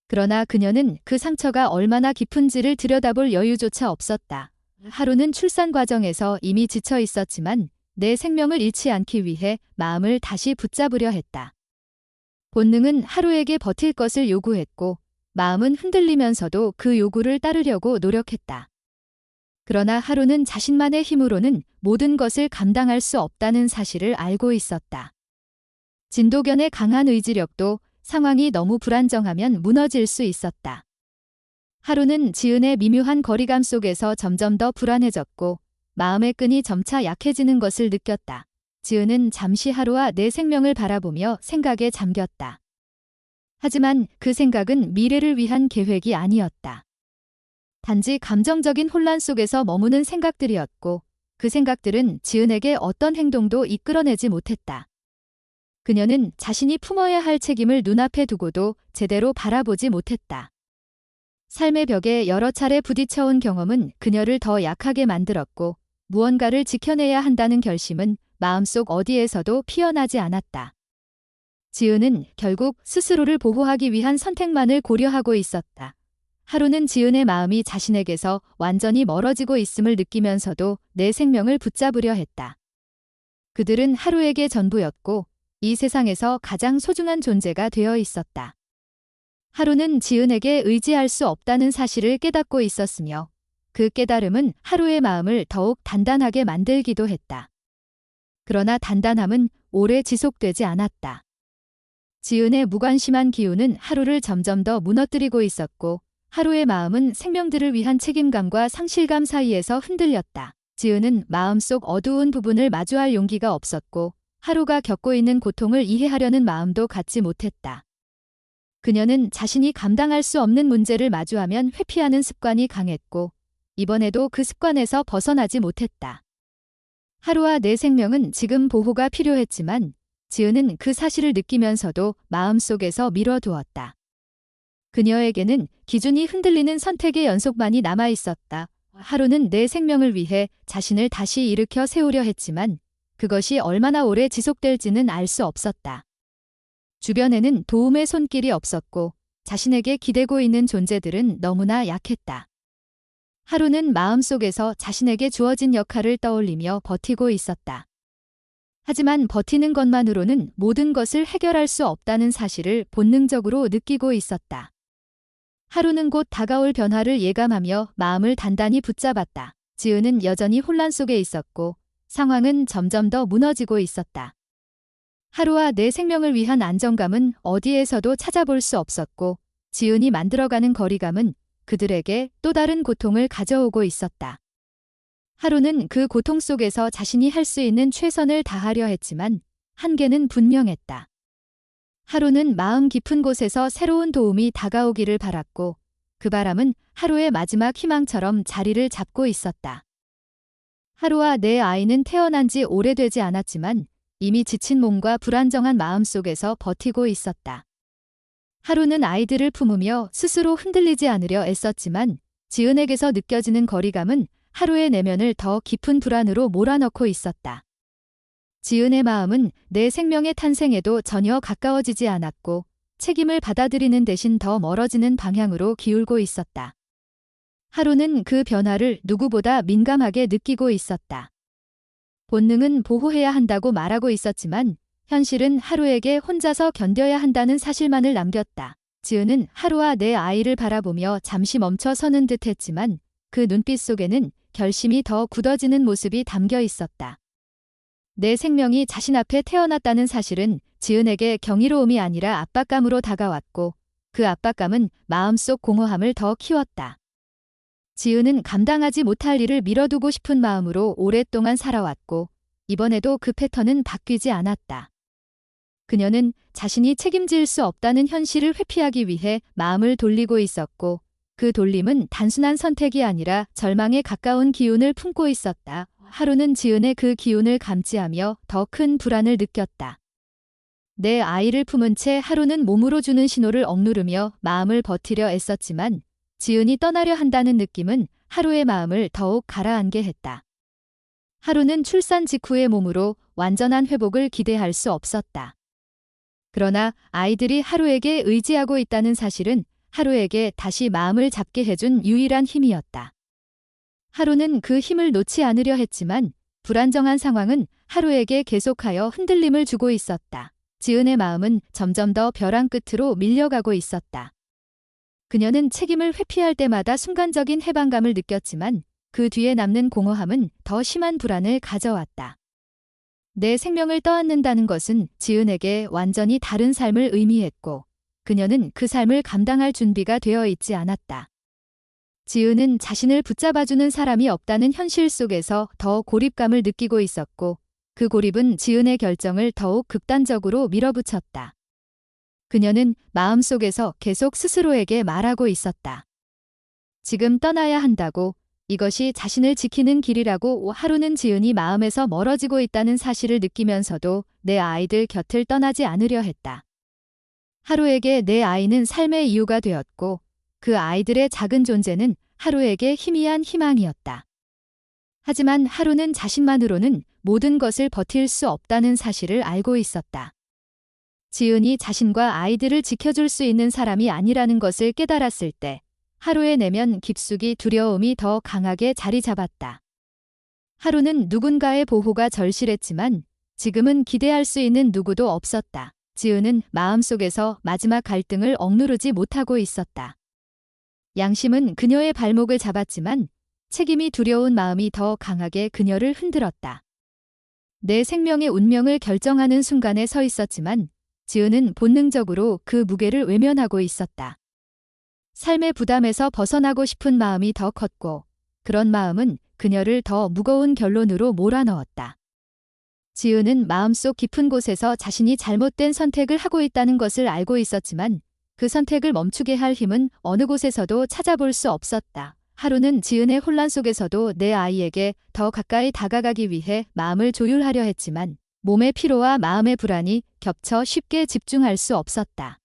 [SPEAKER 1] 그러나 그녀는 그 상처가 얼마나 깊은지를 들여다볼 여유조차 없었다. 하루는 출산 과정에서 이미 지쳐 있었지만 내 생명을 잃지 않기 위해 마음을 다시 붙잡으려 했다. 본능은 하루에게 버틸 것을 요구했고 마음은 흔들리면서도 그 요구를 따르려고 노력했다. 그러나 하루는 자신만의 힘으로는 모든 것을 감당할 수 없다는 사실을 알고 있었다. 진도견의 강한 의지력도 상황이 너무 불안정하면 무너질 수 있었다. 하루는 지은의 미묘한 거리감 속에서 점점 더 불안해졌고 마음의 끈이 점차 약해지는 것을 느꼈다. 지은은 잠시 하루와 내 생명을 바라보며 생각에 잠겼다. 하지만 그 생각은 미래를 위한 계획이 아니었다. 단지 감정적인 혼란 속에서 머무는 생각들이었고 그 생각들은 지은에게 어떤 행동도 이끌어내지 못했다. 그녀는 자신이 품어야 할 책임을 눈앞에 두고도 제대로 바라보지 못했다. 삶의 벽에 여러 차례 부딪혀온 경험은 그녀를 더 약하게 만들었고 무언가를 지켜내야 한다는 결심은 마음속 어디에서도 피어나지 않았다. 지은은 결국 스스로를 보호하기 위한 선택만을 고려하고 있었다. 하루는 지은의 마음이 자신에게서 완전히 멀어지고 있음을 느끼면서도 내 생명을 붙잡으려 했다. 그들은 하루에게 전부였고 이 세상에서 가장 소중한 존재가 되어 있었다. 하루는 지은에게 의지할 수 없다는 사실을 깨닫고 있었으며 그 깨달음은 하루의 마음을 더욱 단단하게 만들기도 했다. 그러나 단단함은 오래 지속되지 않았다. 지은의 무관심한 기운은 하루를 점점 더 무너뜨리고 있었고 하루의 마음은 생명들을 위한 책임감과 상실감 사이에서 흔들렸다. 지은은 마음속 어두운 부분을 마주할 용기가 없었고 하루가 겪고 있는 고통을 이해하려는 마음도 갖지 못했다. 그녀는 자신이 감당할 수 없는 문제를 마주하면 회피하는 습관이 강했고 이번에도 그 습관에서 벗어나지 못했다. 하루와 내 생명은 지금 보호가 필요했지만 지은은 그 사실을 느끼면서도 마음속에서 미뤄두었다. 그녀에게는 기준이 흔들리는 선택의 연속만이 남아 있었다. 하루는 내 생명을 위해 자신을 다시 일으켜 세우려 했지만 그것이 얼마나 오래 지속될지는 알 수 없었다. 주변에는 도움의 손길이 없었고 자신에게 기대고 있는 존재들은 너무나 약했다. 하루는 마음속에서 자신에게 주어진 역할을 떠올리며 버티고 있었다. 하지만 버티는 것만으로는 모든 것을 해결할 수 없다는 사실을 본능적으로 느끼고 있었다. 하루는 곧 다가올 변화를 예감하며 마음을 단단히 붙잡았다. 지은은 여전히 혼란 속에 있었고 상황은 점점 더 무너지고 있었다. 하루와 내 생명을 위한 안정감은 어디에서도 찾아볼 수 없었고 지은이 만들어가는 거리감은 그들에게 또 다른 고통을 가져오고 있었다. 하루는 그 고통 속에서 자신이 할 수 있는 최선을 다하려 했지만 한계는 분명했다. 하루는 마음 깊은 곳에서 새로운 도움이 다가오기를 바랐고 그 바람은 하루의 마지막 희망처럼 자리를 잡고 있었다. 하루와 내 아이는 태어난 지 오래되지 않았지만 이미 지친 몸과 불안정한 마음 속에서 버티고 있었다. 하루는 아이들을 품으며 스스로 흔들리지 않으려 애썼지만 지은에게서 느껴지는 거리감은 하루의 내면을 더 깊은 불안으로 몰아넣고 있었다. 지은의 마음은 내 생명의 탄생에도 전혀 가까워지지 않았고 책임을 받아들이는 대신 더 멀어지는 방향으로 기울고 있었다. 하루는 그 변화를 누구보다 민감하게 느끼고 있었다. 본능은 보호해야 한다고 말하고 있었지만 현실은 하루에게 혼자서 견뎌야 한다는 사실만을 남겼다. 지은은 하루와 내 아이를 바라보며 잠시 멈춰 서는 듯 했지만 그 눈빛 속에는 결심이 더 굳어지는 모습이 담겨 있었다. 내 생명이 자신 앞에 태어났다는 사실은 지은에게 경이로움이 아니라 압박감으로 다가왔고 그 압박감은 마음속 공허함을 더 키웠다. 지은은 감당하지 못할 일을 미뤄두고 싶은 마음으로 오랫동안 살아왔고 이번에도 그 패턴은 바뀌지 않았다. 그녀는 자신이 책임질 수 없다는 현실을 회피하기 위해 마음을 돌리고 있었고 그 돌림은 단순한 선택이 아니라 절망에 가까운 기운을 품고 있었다. 하루는 지은의 그 기운을 감지하며 더 큰 불안을 느꼈다. 내 아이를 품은 채 하루는 몸으로 주는 신호를 억누르며 마음을 버티려 애썼지만 지은이 떠나려 한다는 느낌은 하루의 마음을 더욱 가라앉게 했다. 하루는 출산 직후의 몸으로 완전한 회복을 기대할 수 없었다. 그러나 아이들이 하루에게 의지하고 있다는 사실은 하루에게 다시 마음을 잡게 해준 유일한 힘이었다. 하루는 그 힘을 놓지 않으려 했지만 불안정한 상황은 하루에게 계속하여 흔들림을 주고 있었다. 지은의 마음은 점점 더 벼랑 끝으로 밀려가고 있었다. 그녀는 책임을 회피할 때마다 순간적인 해방감을 느꼈지만 그 뒤에 남는 공허함은 더 심한 불안을 가져왔다. 내 생명을 떠안는다는 것은 지은에게 완전히 다른 삶을 의미했고 그녀는 그 삶을 감당할 준비가 되어 있지 않았다. 지은은 자신을 붙잡아주는 사람이 없다는 현실 속에서 더 고립감을 느끼고 있었고 그 고립은 지은의 결정을 더욱 극단적으로 밀어붙였다. 그녀는 마음속에서 계속 스스로에게 말하고 있었다. 지금 떠나야 한다고, 이것이 자신을 지키는 길이라고. 하루는 지은이 마음에서 멀어지고 있다는 사실을 느끼면서도 내 아이들 곁을 떠나지 않으려 했다. 하루에게 내 아이는 삶의 이유가 되었고 그 아이들의 작은 존재는 하루에게 희미한 희망이었다. 하지만 하루는 자신만으로는 모든 것을 버틸 수 없다는 사실을 알고 있었다. 지은이 자신과 아이들을 지켜줄 수 있는 사람이 아니라는 것을 깨달았을 때 하루의 내면 깊숙이 두려움이 더 강하게 자리 잡았다. 하루는 누군가의 보호가 절실했지만 지금은 기대할 수 있는 누구도 없었다. 지은은 마음속에서 마지막 갈등을 억누르지 못하고 있었다. 양심은 그녀의 발목을 잡았지만 책임이 두려운 마음이 더 강하게 그녀를 흔들었다. 내 생명의 운명을 결정하는 순간에 서 있었지만 지은은 본능적으로 그 무게를 외면하고 있었다. 삶의 부담에서 벗어나고 싶은 마음이 더 컸고 그런 마음은 그녀를 더 무거운 결론으로 몰아넣었다. 지은은 마음속 깊은 곳에서 자신이 잘못된 선택을 하고 있다는 것을 알고 있었지만 그 선택을 멈추게 할 힘은 어느 곳에서도 찾아볼 수 없었다. 하루는 지은의 혼란 속에서도 내 아이에게 더 가까이 다가가기 위해 마음을 조율하려 했지만 몸의 피로와 마음의 불안이 겹쳐 쉽게 집중할 수 없었다.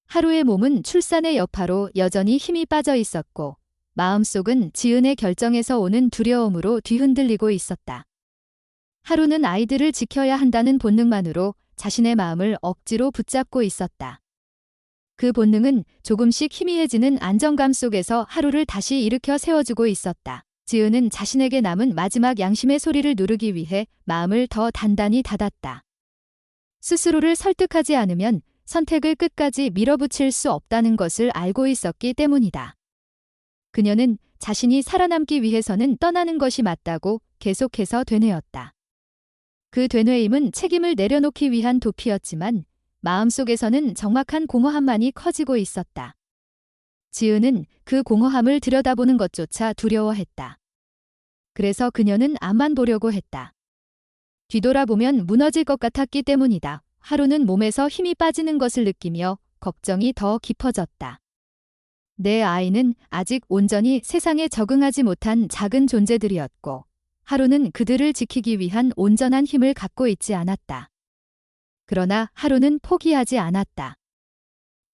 [SPEAKER 1] 하루의 몸은 출산의 여파로 여전히 힘이 빠져 있었고 마음속은 지은의 결정에서 오는 두려움으로 뒤흔들리고 있었다. 하루는 아이들을 지켜야 한다는 본능만으로 자신의 마음을 억지로 붙잡고 있었다. 그 본능은 조금씩 희미해지는 안정감 속에서 하루를 다시 일으켜 세워주고 있었다. 지은은 자신에게 남은 마지막 양심의 소리를 누르기 위해 마음을 더 단단히 닫았다. 스스로를 설득하지 않으면 선택을 끝까지 밀어붙일 수 없다는 것을 알고 있었기 때문이다. 그녀는 자신이 살아남기 위해서는 떠나는 것이 맞다고 계속해서 되뇌었다. 그 되뇌임은 책임을 내려놓기 위한 도피였지만 마음속에서는 정확한 공허함만이 커지고 있었다. 지은은 그 공허함을 들여다보는 것조차 두려워했다. 그래서 그녀는 앞만 보려고 했다. 뒤돌아보면 무너질 것 같았기 때문이다. 하루는 몸에서 힘이 빠지는 것을 느끼며 걱정이 더 깊어졌다. 내 아이는 아직 온전히 세상에 적응하지 못한 작은 존재들이었고 하루는 그들을 지키기 위한 온전한 힘을 갖고 있지 않았다. 그러나 하루는 포기하지 않았다.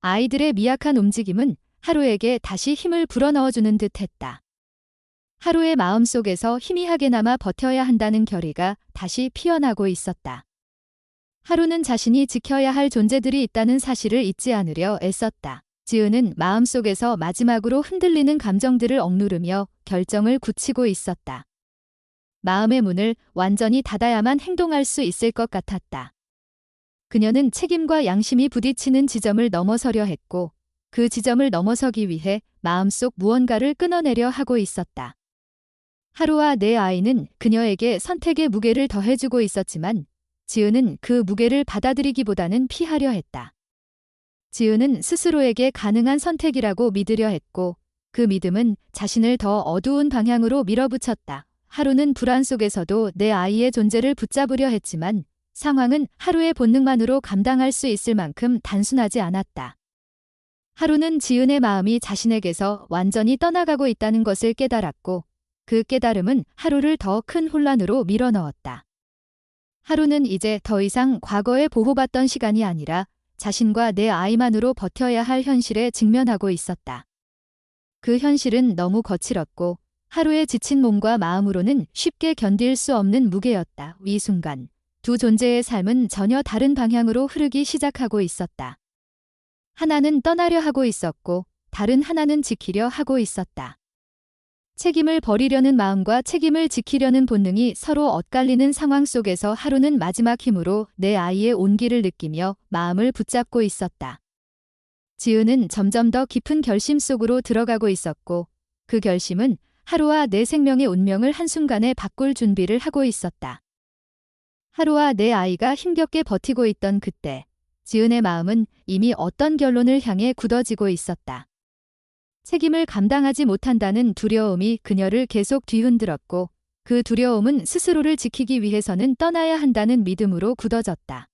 [SPEAKER 1] 아이들의 미약한 움직임은 하루에게 다시 힘을 불어넣어주는 듯 했다. 하루의 마음속에서 희미하게나마 버텨야 한다는 결의가 다시 피어나고 있었다. 하루는 자신이 지켜야 할 존재들이 있다는 사실을 잊지 않으려 애썼다. 지은은 마음속에서 마지막으로 흔들리는 감정들을 억누르며 결정을 굳히고 있었다. 마음의 문을 완전히 닫아야만 행동할 수 있을 것 같았다. 그녀는 책임과 양심이 부딪히는 지점을 넘어서려 했고 그 지점을 넘어서기 위해 마음속 무언가를 끊어내려 하고 있었다. 하루와 내 아이는 그녀에게 선택의 무게를 더해주고 있었지만 지은은 그 무게를 받아들이기보다는 피하려 했다. 지은은 스스로에게 가능한 선택이라고 믿으려 했고 그 믿음은 자신을 더 어두운 방향으로 밀어붙였다. 하루는 불안 속에서도 내 아이의 존재를 붙잡으려 했지만 상황은 하루의 본능만으로 감당할 수 있을 만큼 단순하지 않았다. 하루는 지은의 마음이 자신에게서 완전히 떠나가고 있다는 것을 깨달았고 그 깨달음은 하루를 더 큰 혼란으로 밀어넣었다. 하루는 이제 더 이상 과거에 보호받던 시간이 아니라 자신과 내 아이만으로 버텨야 할 현실에 직면하고 있었다. 그 현실은 너무 거칠었고 하루의 지친 몸과 마음으로는 쉽게 견딜 수 없는 무게였다. 이 순간 두 존재의 삶은 전혀 다른 방향으로 흐르기 시작하고 있었다. 하나는 떠나려 하고 있었고 다른 하나는 지키려 하고 있었다. 책임을 버리려는 마음과 책임을 지키려는 본능이 서로 엇갈리는 상황 속에서 하루는 마지막 힘으로 내 아이의 온기를 느끼며 마음을 붙잡고 있었다. 지은은 점점 더 깊은 결심 속으로 들어가고 있었고 그 결심은 하루와 내 생명의 운명을 한순간에 바꿀 준비를 하고 있었다. 하루와 내 아이가 힘겹게 버티고 있던 그때 지은의 마음은 이미 어떤 결론을 향해 굳어지고 있었다. 책임을 감당하지 못한다는 두려움이 그녀를 계속 뒤흔들었고 그 두려움은 스스로를 지키기 위해서는 떠나야 한다는 믿음으로 굳어졌다.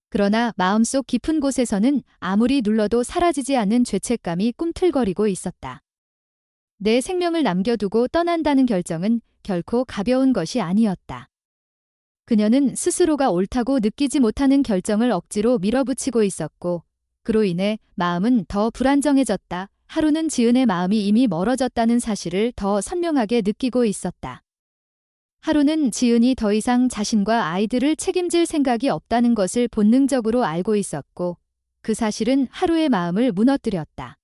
[SPEAKER 1] 그러나 마음속 깊은 곳에서는 아무리 눌러도 사라지지 않는 죄책감이 꿈틀거리고 있었다. 내 생명을 남겨두고 떠난다는 결정은 결코 가벼운 것이 아니었다. 그녀는 스스로가 옳다고 느끼지 못하는 결정을 억지로 밀어붙이고 있었고 그로 인해 마음은 더 불안정해졌다. 하루는 지은의 마음이 이미 멀어졌다는 사실을 더 선명하게 느끼고 있었다. 하루는 지은이 더 이상 자신과 아이들을 책임질 생각이 없다는 것을 본능적으로 알고 있었고 그 사실은 하루의 마음을 무너뜨렸다.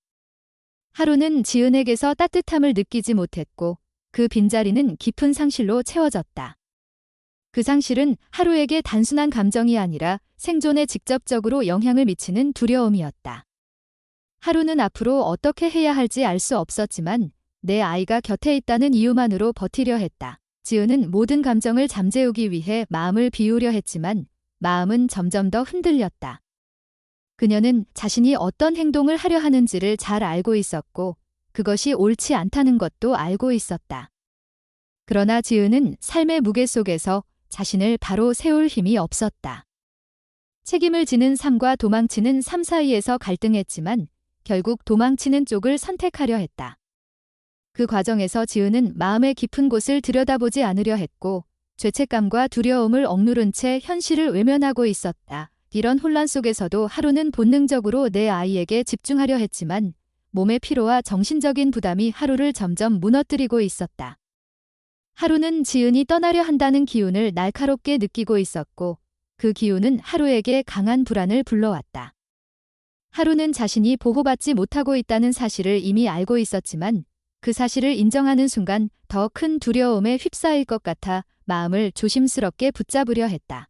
[SPEAKER 1] 하루는 지은에게서 따뜻함을 느끼지 못했고 그 빈자리는 깊은 상실로 채워졌다. 그 상실은 하루에게 단순한 감정이 아니라 생존에 직접적으로 영향을 미치는 두려움이었다. 하루는 앞으로 어떻게 해야 할지 알 수 없었지만 내 아이가 곁에 있다는 이유만으로 버티려 했다. 지은은 모든 감정을 잠재우기 위해 마음을 비우려 했지만 마음은 점점 더 흔들렸다. 그녀는 자신이 어떤 행동을 하려 하는지를 잘 알고 있었고 그것이 옳지 않다는 것도 알고 있었다. 그러나 지은은 삶의 무게 속에서 자신을 바로 세울 힘이 없었다. 책임을 지는 삶과 도망치는 삶 사이에서 갈등했지만 결국 도망치는 쪽을 선택하려 했다. 그 과정에서 지은은 마음의 깊은 곳을 들여다보지 않으려 했고 죄책감과 두려움을 억누른 채 현실을 외면하고 있었다. 이런 혼란 속에서도 하루는 본능적으로 내 아이에게 집중하려 했지만 몸의 피로와 정신적인 부담이 하루를 점점 무너뜨리고 있었다. 하루는 지은이 떠나려 한다는 기운을 날카롭게 느끼고 있었고 그 기운은 하루에게 강한 불안을 불러왔다. 하루는 자신이 보호받지 못하고 있다는 사실을 이미 알고 있었지만 그 사실을 인정하는 순간 더 큰 두려움에 휩싸일 것 같아 마음을 조심스럽게 붙잡으려 했다.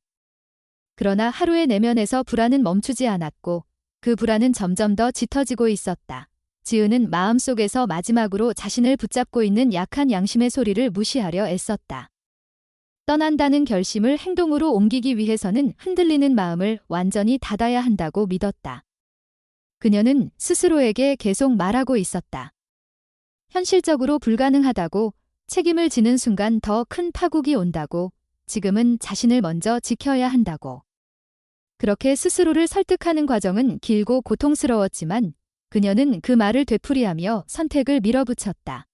[SPEAKER 1] 그러나 하루의 내면에서 불안은 멈추지 않았고 그 불안은 점점 더 짙어지고 있었다. 지은은 마음속에서 마지막으로 자신을 붙잡고 있는 약한 양심의 소리를 무시하려 애썼다. 떠난다는 결심을 행동으로 옮기기 위해서는 흔들리는 마음을 완전히 닫아야 한다고 믿었다. 그녀는 스스로에게 계속 말하고 있었다. 현실적으로 불가능하다고, 책임을 지는 순간 더 큰 파국이 온다고, 지금은 자신을 먼저 지켜야 한다고. 그렇게 스스로를 설득하는 과정은 길고 고통스러웠지만 그녀는 그 말을 되풀이하며 선택을 밀어붙였다.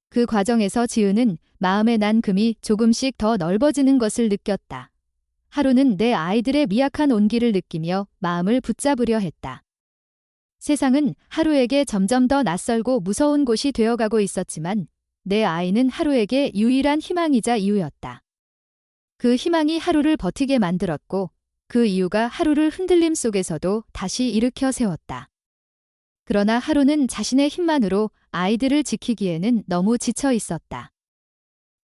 [SPEAKER 1] 그 과정에서 지은은 마음의 난 금이 조금씩 더 넓어지는 것을 느꼈다. 하루는 내 아이들의 미약한 온기를 느끼며 마음을 붙잡으려 했다. 세상은 하루에게 점점 더 낯설고 무서운 곳이 되어가고 있었지만 내 아이는 하루에게 유일한 희망이자 이유였다. 그 희망이 하루를 버티게 만들었고 그 이유가 하루를 흔들림 속에서도 다시 일으켜 세웠다. 그러나 하루는 자신의 힘만으로 아이들을 지키기에는 너무 지쳐 있었다.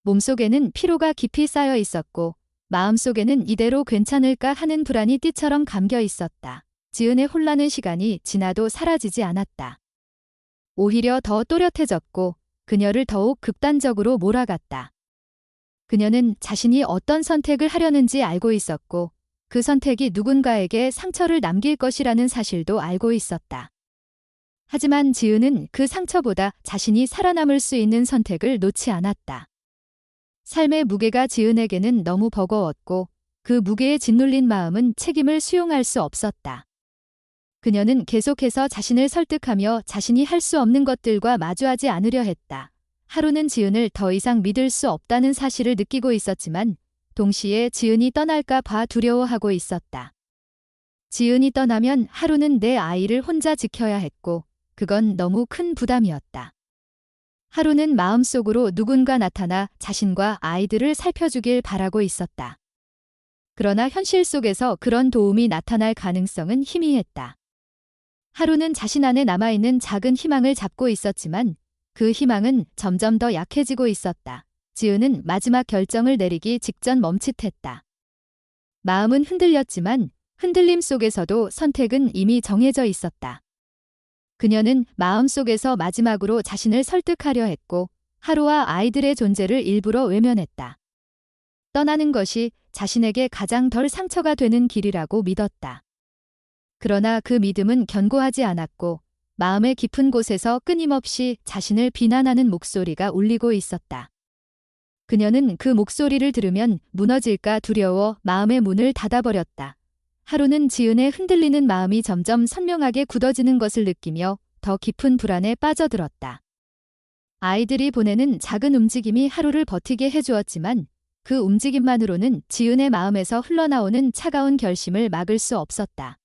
[SPEAKER 1] 몸속에는 피로가 깊이 쌓여 있었고 마음속에는 이대로 괜찮을까 하는 불안이 띠처럼 감겨 있었다. 지은의 혼란은 시간이 지나도 사라지지 않았다. 오히려 더 또렷해졌고 그녀를 더욱 극단적으로 몰아갔다. 그녀는 자신이 어떤 선택을 하려는지 알고 있었고 그 선택이 누군가에게 상처를 남길 것이라는 사실도 알고 있었다. 하지만 지은은 그 상처보다 자신이 살아남을 수 있는 선택을 놓지 않았다. 삶의 무게가 지은에게는 너무 버거웠고 그 무게에 짓눌린 마음은 책임을 수용할 수 없었다. 그녀는 계속해서 자신을 설득하며 자신이 할 수 없는 것들과 마주하지 않으려 했다. 하루는 지은을 더 이상 믿을 수 없다는 사실을 느끼고 있었지만 동시에 지은이 떠날까 봐 두려워하고 있었다. 지은이 떠나면 하루는 내 아이를 혼자 지켜야 했고 그건 너무 큰 부담이었다. 하루는 마음속으로 누군가 나타나 자신과 아이들을 살펴주길 바라고 있었다. 그러나 현실 속에서 그런 도움이 나타날 가능성은 희미했다. 하루는 자신 안에 남아있는 작은 희망을 잡고 있었지만 그 희망은 점점 더 약해지고 있었다. 지은은 마지막 결정을 내리기 직전 멈칫했다. 마음은 흔들렸지만 흔들림 속에서도 선택은 이미 정해져 있었다. 그녀는 마음속에서 마지막으로 자신을 설득하려 했고 하루와 아이들의 존재를 일부러 외면했다. 떠나는 것이 자신에게 가장 덜 상처가 되는 길이라고 믿었다. 그러나 그 믿음은 견고하지 않았고 마음의 깊은 곳에서 끊임없이 자신을 비난하는 목소리가 울리고 있었다. 그녀는 그 목소리를 들으면 무너질까 두려워 마음의 문을 닫아버렸다. 하루는 지은의 흔들리는 마음이 점점 선명하게 굳어지는 것을 느끼며 더 깊은 불안에 빠져들었다. 아이들이 보내는 작은 움직임이 하루를 버티게 해주었지만 그 움직임만으로는 지은의 마음에서 흘러나오는 차가운 결심을 막을 수 없었다.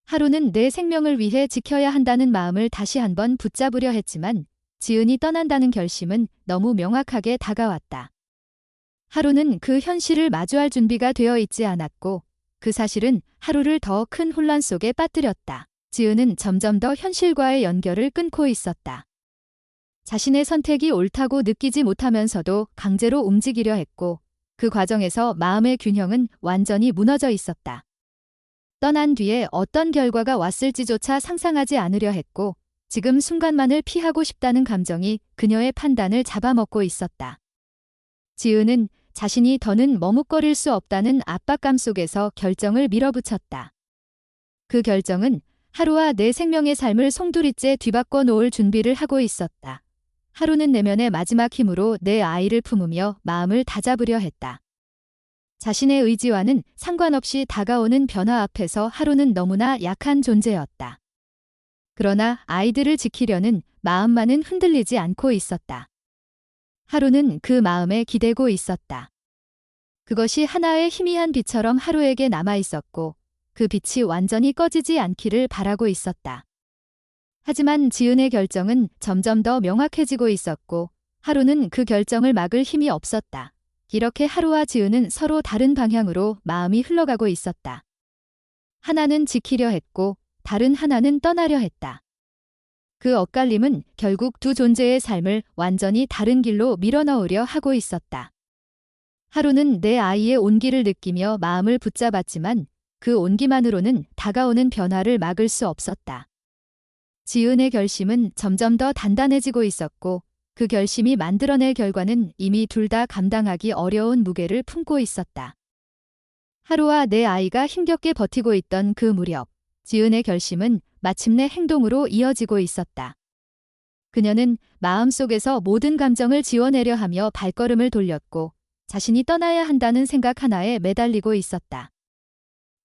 [SPEAKER 1] 하루는 내 생명을 위해 지켜야 한다는 마음을 다시 한번 붙잡으려 했지만 지은이 떠난다는 결심은 너무 명확하게 다가왔다. 하루는 그 현실을 마주할 준비가 되어 있지 않았고 그 사실은 하루를 더 큰 혼란 속에 빠뜨렸다. 지은은 점점 더 현실과의 연결을 끊고 있었다. 자신의 선택이 옳다고 느끼지 못하면서도 강제로 움직이려 했고 그 과정에서 마음의 균형은 완전히 무너져 있었다. 떠난 뒤에 어떤 결과가 왔을지조차 상상하지 않으려 했고 지금 순간만을 피하고 싶다는 감정이 그녀의 판단을 잡아먹고 있었다. 지은은 자신이 더는 머뭇거릴 수 없다는 압박감 속에서 결정을 밀어붙였다. 그 결정은 하루와 내 생명의 삶을 송두리째 뒤바꿔 놓을 준비를 하고 있었다. 하루는 내면의 마지막 힘으로 내 아이를 품으며 마음을 다잡으려 했다. 자신의 의지와는 상관없이 다가오는 변화 앞에서 하루는 너무나 약한 존재였다. 그러나 아이들을 지키려는 마음만은 흔들리지 않고 있었다. 하루는 그 마음에 기대고 있었다. 그것이 하나의 희미한 빛처럼 하루에게 남아 있었고 그 빛이 완전히 꺼지지 않기를 바라고 있었다. 하지만 지은의 결정은 점점 더 명확해지고 있었고 하루는 그 결정을 막을 힘이 없었다. 이렇게 하루와 지은은 서로 다른 방향으로 마음이 흘러가고 있었다. 하나는 지키려 했고 다른 하나는 떠나려 했다. 그 엇갈림은 결국 두 존재의 삶을 완전히 다른 길로 밀어넣으려 하고 있었다. 하루는 내 아이의 온기를 느끼며 마음을 붙잡았지만 그 온기만으로는 다가오는 변화를 막을 수 없었다. 지은의 결심은 점점 더 단단해지고 있었고 그 결심이 만들어낼 결과는 이미 둘 다 감당하기 어려운 무게를 품고 있었다. 하루와 내 아이가 힘겹게 버티고 있던 그 무렵, 지은의 결심은 마침내 행동으로 이어지고 있었다. 그녀는 마음속에서 모든 감정을 지워내려 하며 발걸음을 돌렸고 자신이 떠나야 한다는 생각 하나에 매달리고 있었다.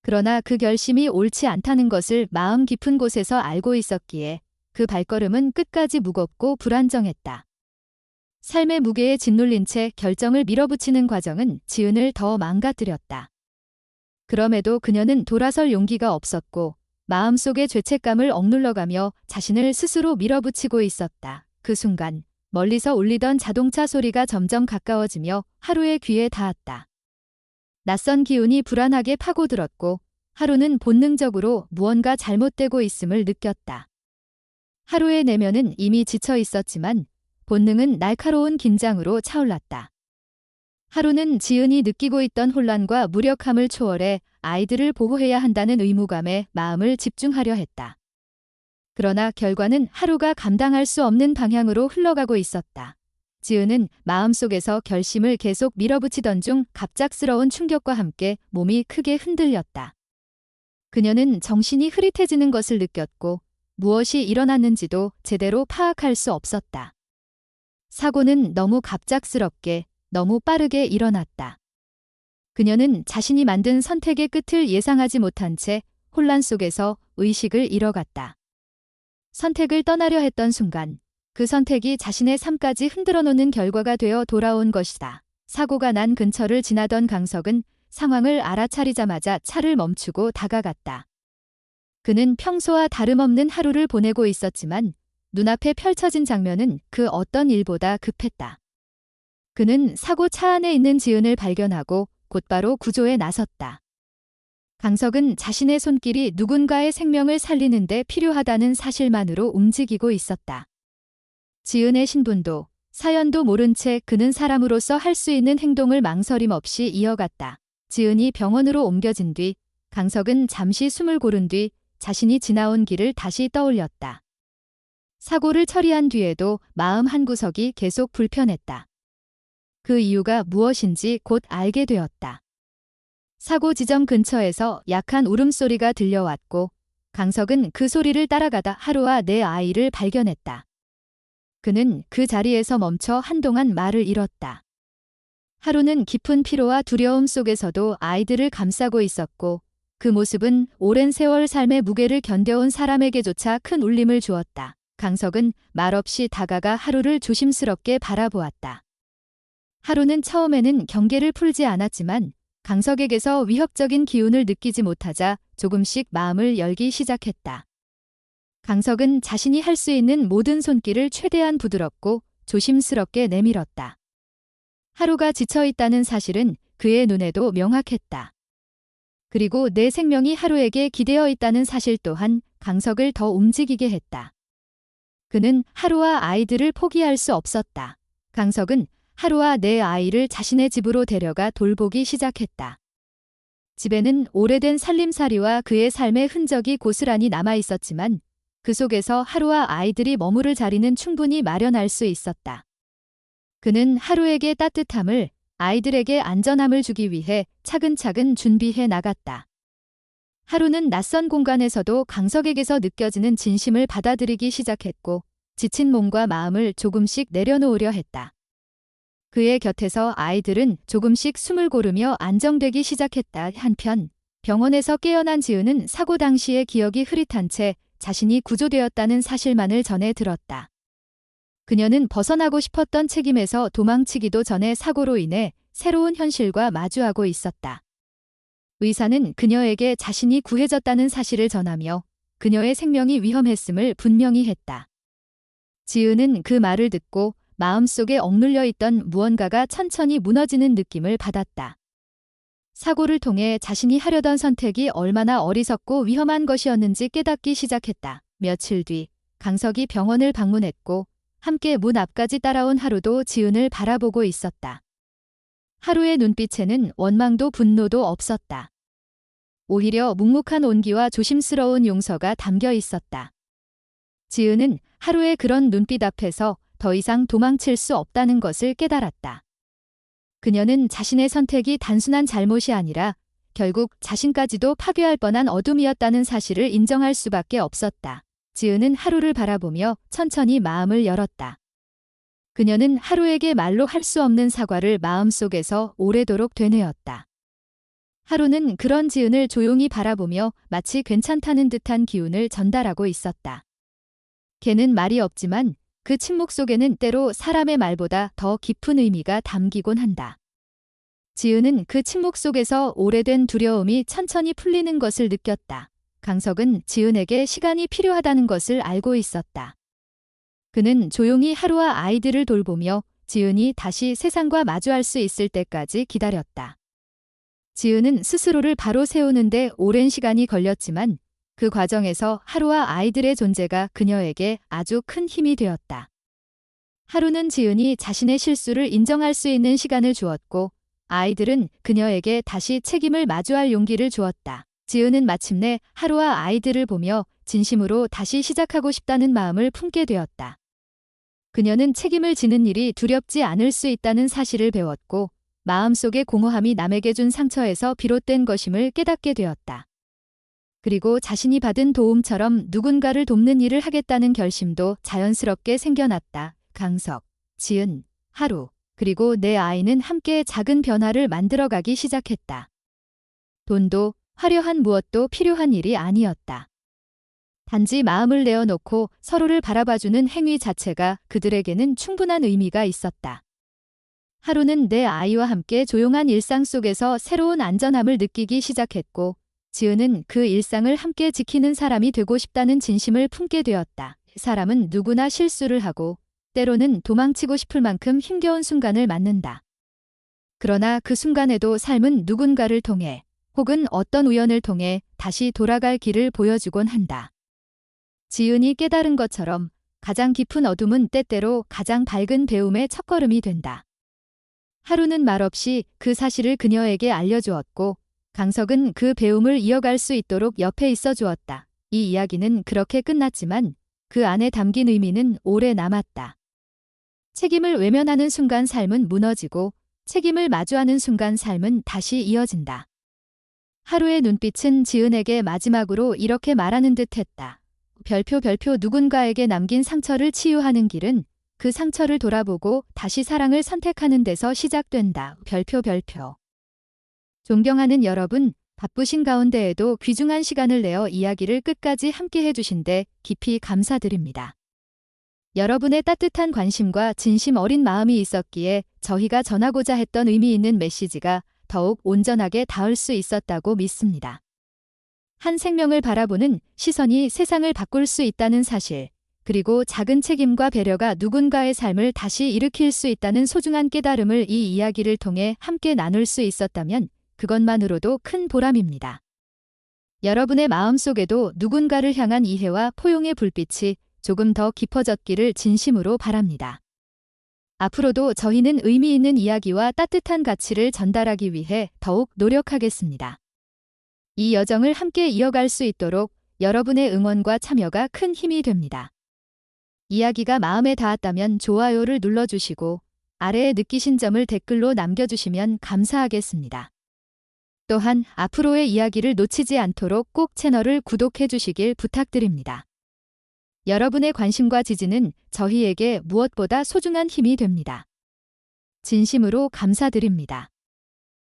[SPEAKER 1] 그러나 그 결심이 옳지 않다는 것을 마음 깊은 곳에서 알고 있었기에 그 발걸음은 끝까지 무겁고 불안정했다. 삶의 무게에 짓눌린 채 결정을 밀어붙이는 과정은 지은을 더 망가뜨렸다. 그럼에도 그녀는 돌아설 용기가 없었고 마음속의 죄책감을 억눌러가며 자신을 스스로 밀어붙이고 있었다. 그 순간 멀리서 울리던 자동차 소리가 점점 가까워지며 하루의 귀에 닿았다. 낯선 기운이 불안하게 파고들었고 하루는 본능적으로 무언가 잘못되고 있음을 느꼈다. 하루의 내면은 이미 지쳐 있었지만 본능은 날카로운 긴장으로 차올랐다. 하루는 지은이 느끼고 있던 혼란과 무력함을 초월해 아이들을 보호해야 한다는 의무감에 마음을 집중하려 했다. 그러나 결과는 하루가 감당할 수 없는 방향으로 흘러가고 있었다. 지은은 마음속에서 결심을 계속 밀어붙이던 중 갑작스러운 충격과 함께 몸이 크게 흔들렸다. 그녀는 정신이 흐릿해지는 것을 느꼈고 무엇이 일어났는지도 제대로 파악할 수 없었다. 사고는 너무 갑작스럽게, 너무 빠르게 일어났다. 그녀는 자신이 만든 선택의 끝을 예상하지 못한 채 혼란 속에서 의식을 잃어갔다. 선택을 떠나려 했던 순간 그 선택이 자신의 삶까지 흔들어 놓는 결과가 되어 돌아온 것이다. 사고가 난 근처를 지나던 강석은 상황을 알아차리자마자 차를 멈추고 다가갔다. 그는 평소와 다름없는 하루를 보내고 있었지만 눈앞에 펼쳐진 장면은 그 어떤 일보다 급했다. 그는 사고 차 안에 있는 지은을 발견하고 곧바로 구조에 나섰다. 강석은 자신의 손길이 누군가의 생명을 살리는 데 필요하다는 사실만으로 움직이고 있었다. 지은의 신분도 사연도 모른 채 그는 사람으로서 할 수 있는 행동을 망설임 없이 이어갔다. 지은이 병원으로 옮겨진 뒤 강석은 잠시 숨을 고른 뒤 자신이 지나온 길을 다시 떠올렸다. 사고를 처리한 뒤에도 마음 한구석이 계속 불편했다. 그 이유가 무엇인지 곧 알게 되었다. 사고 지점 근처에서 약한 울음소리가 들려왔고 강석은 그 소리를 따라가다 하루와 내 아이를 발견했다. 그는 그 자리에서 멈춰 한동안 말을 잃었다. 하루는 깊은 피로와 두려움 속에서도 아이들을 감싸고 있었고 그 모습은 오랜 세월 삶의 무게를 견뎌온 사람에게조차 큰 울림을 주었다. 강석은 말없이 다가가 하루를 조심스럽게 바라보았다. 하루는 처음에는 경계를 풀지 않았지만 강석에게서 위협적인 기운을 느끼지 못하자 조금씩 마음을 열기 시작했다. 강석은 자신이 할 수 있는 모든 손길을 최대한 부드럽고 조심스럽게 내밀었다. 하루가 지쳐있다는 사실은 그의 눈에도 명확했다. 그리고 내 생명이 하루에게 기대어 있다는 사실 또한 강석을 더 움직이게 했다. 그는 하루와 아이들을 포기할 수 없었다. 강석은 하루와 내 아이를 자신의 집으로 데려가 돌보기 시작했다. 집에는 오래된 살림살이와 그의 삶의 흔적이 고스란히 남아 있었지만 그 속에서 하루와 아이들이 머무를 자리는 충분히 마련할 수 있었다. 그는 하루에게 따뜻함을, 아이들에게 안전함을 주기 위해 차근차근 준비해 나갔다. 하루는 낯선 공간에서도 강석에게서 느껴지는 진심을 받아들이기 시작했고 지친 몸과 마음을 조금씩 내려놓으려 했다. 그의 곁에서 아이들은 조금씩 숨을 고르며 안정되기 시작했다. 한편 병원에서 깨어난 지은은 사고 당시의 기억이 흐릿한 채 자신이 구조되었다는 사실만을 전해 들었다. 그녀는 벗어나고 싶었던 책임에서 도망치기도 전에 사고로 인해 새로운 현실과 마주하고 있었다. 의사는 그녀에게 자신이 구해졌다는 사실을 전하며 그녀의 생명이 위험했음을 분명히 했다. 지은은 그 말을 듣고 마음속에 억눌려 있던 무언가가 천천히 무너지는 느낌을 받았다. 사고를 통해 자신이 하려던 선택이 얼마나 어리석고 위험한 것이었는지 깨닫기 시작했다. 며칠 뒤 강석이 병원을 방문했고 함께 문 앞까지 따라온 하루도 지은을 바라보고 있었다. 하루의 눈빛에는 원망도 분노도 없었다. 오히려 묵묵한 온기와 조심스러운 용서가 담겨 있었다. 지은은 하루의 그런 눈빛 앞에서 더 이상 도망칠 수 없다는 것을 깨달았다. 그녀는 자신의 선택이 단순한 잘못이 아니라 결국 자신까지도 파괴할 뻔한 어둠이었다는 사실을 인정할 수밖에 없었다. 지은은 하루를 바라보며 천천히 마음을 열었다. 그녀는 하루에게 말로 할 수 없는 사과를 마음속에서 오래도록 되뇌었다. 하루는 그런 지은을 조용히 바라보며 마치 괜찮다는 듯한 기운을 전달하고 있었다. 걔는 말이 없지만 그 침묵 속에는 때로 사람의 말보다 더 깊은 의미가 담기곤 한다. 지은은 그 침묵 속에서 오래된 두려움이 천천히 풀리는 것을 느꼈다. 강석은 지은에게 시간이 필요하다는 것을 알고 있었다. 그는 조용히 하루와 아이들을 돌보며 지은이 다시 세상과 마주할 수 있을 때까지 기다렸다. 지은은 스스로를 바로 세우는데 오랜 시간이 걸렸지만 그 과정에서 하루와 아이들의 존재가 그녀에게 아주 큰 힘이 되었다. 하루는 지은이 자신의 실수를 인정할 수 있는 시간을 주었고 아이들은 그녀에게 다시 책임을 마주할 용기를 주었다. 지은은 마침내 하루와 아이들을 보며 진심으로 다시 시작하고 싶다는 마음을 품게 되었다. 그녀는 책임을 지는 일이 두렵지 않을 수 있다는 사실을 배웠고 마음속의 공허함이 남에게 준 상처에서 비롯된 것임을 깨닫게 되었다. 그리고 자신이 받은 도움처럼 누군가를 돕는 일을 하겠다는 결심도 자연스럽게 생겨났다. 강석, 지은, 하루, 그리고 내 아이는 함께 작은 변화를 만들어가기 시작했다. 돈도 화려한 무엇도 필요한 일이 아니었다. 단지 마음을 내어놓고 서로를 바라봐주는 행위 자체가 그들에게는 충분한 의미가 있었다. 하루는 내 아이와 함께 조용한 일상 속에서 새로운 안전함을 느끼기 시작했고 지은은 그 일상을 함께 지키는 사람이 되고 싶다는 진심을 품게 되었다. 사람은 누구나 실수를 하고 때로는 도망치고 싶을 만큼 힘겨운 순간을 맞는다. 그러나 그 순간에도 삶은 누군가를 통해 혹은 어떤 우연을 통해 다시 돌아갈 길을 보여주곤 한다. 지은이 깨달은 것처럼 가장 깊은 어둠은 때때로 가장 밝은 배움의 첫걸음이 된다. 하루는 말없이 그 사실을 그녀에게 알려주었고 강석은 그 배움을 이어갈 수 있도록 옆에 있어 주었다. 이 이야기는 그렇게 끝났지만 그 안에 담긴 의미는 오래 남았다. 책임을 외면하는 순간 삶은 무너지고 책임을 마주하는 순간 삶은 다시 이어진다. 하루의 눈빛은 지은에게 마지막으로 이렇게 말하는 듯 했다. 별표 누군가에게 남긴 상처를 치유하는 길은 그 상처를 돌아보고 다시 사랑을 선택하는 데서 시작된다. 별표. 존경하는 여러분, 바쁘신 가운데에도 귀중한 시간을 내어 이야기를 끝까지 함께 해주신 데 깊이 감사드립니다. 여러분의 따뜻한 관심과 진심 어린 마음이 있었기에 저희가 전하고자 했던 의미 있는 메시지가 더욱 온전하게 닿을 수 있었다고 믿습니다. 한 생명을 바라보는 시선이 세상을 바꿀 수 있다는 사실, 그리고 작은 책임과 배려가 누군가의 삶을 다시 일으킬 수 있다는 소중한 깨달음을 이 이야기를 통해 함께 나눌 수 있었다면 그것만으로도 큰 보람입니다. 여러분의 마음속에도 누군가를 향한 이해와 포용의 불빛이 조금 더 깊어졌기를 진심으로 바랍니다. 앞으로도 저희는 의미 있는 이야기와 따뜻한 가치를 전달하기 위해 더욱 노력하겠습니다. 이 여정을 함께 이어갈 수 있도록 여러분의 응원과 참여가 큰 힘이 됩니다. 이야기가 마음에 닿았다면 좋아요를 눌러주시고 아래에 느끼신 점을 댓글로 남겨주시면 감사하겠습니다. 또한 앞으로의 이야기를 놓치지 않도록 꼭 채널을 구독해 주시길 부탁드립니다. 여러분의 관심과 지지는 저희에게 무엇보다 소중한 힘이 됩니다. 진심으로 감사드립니다.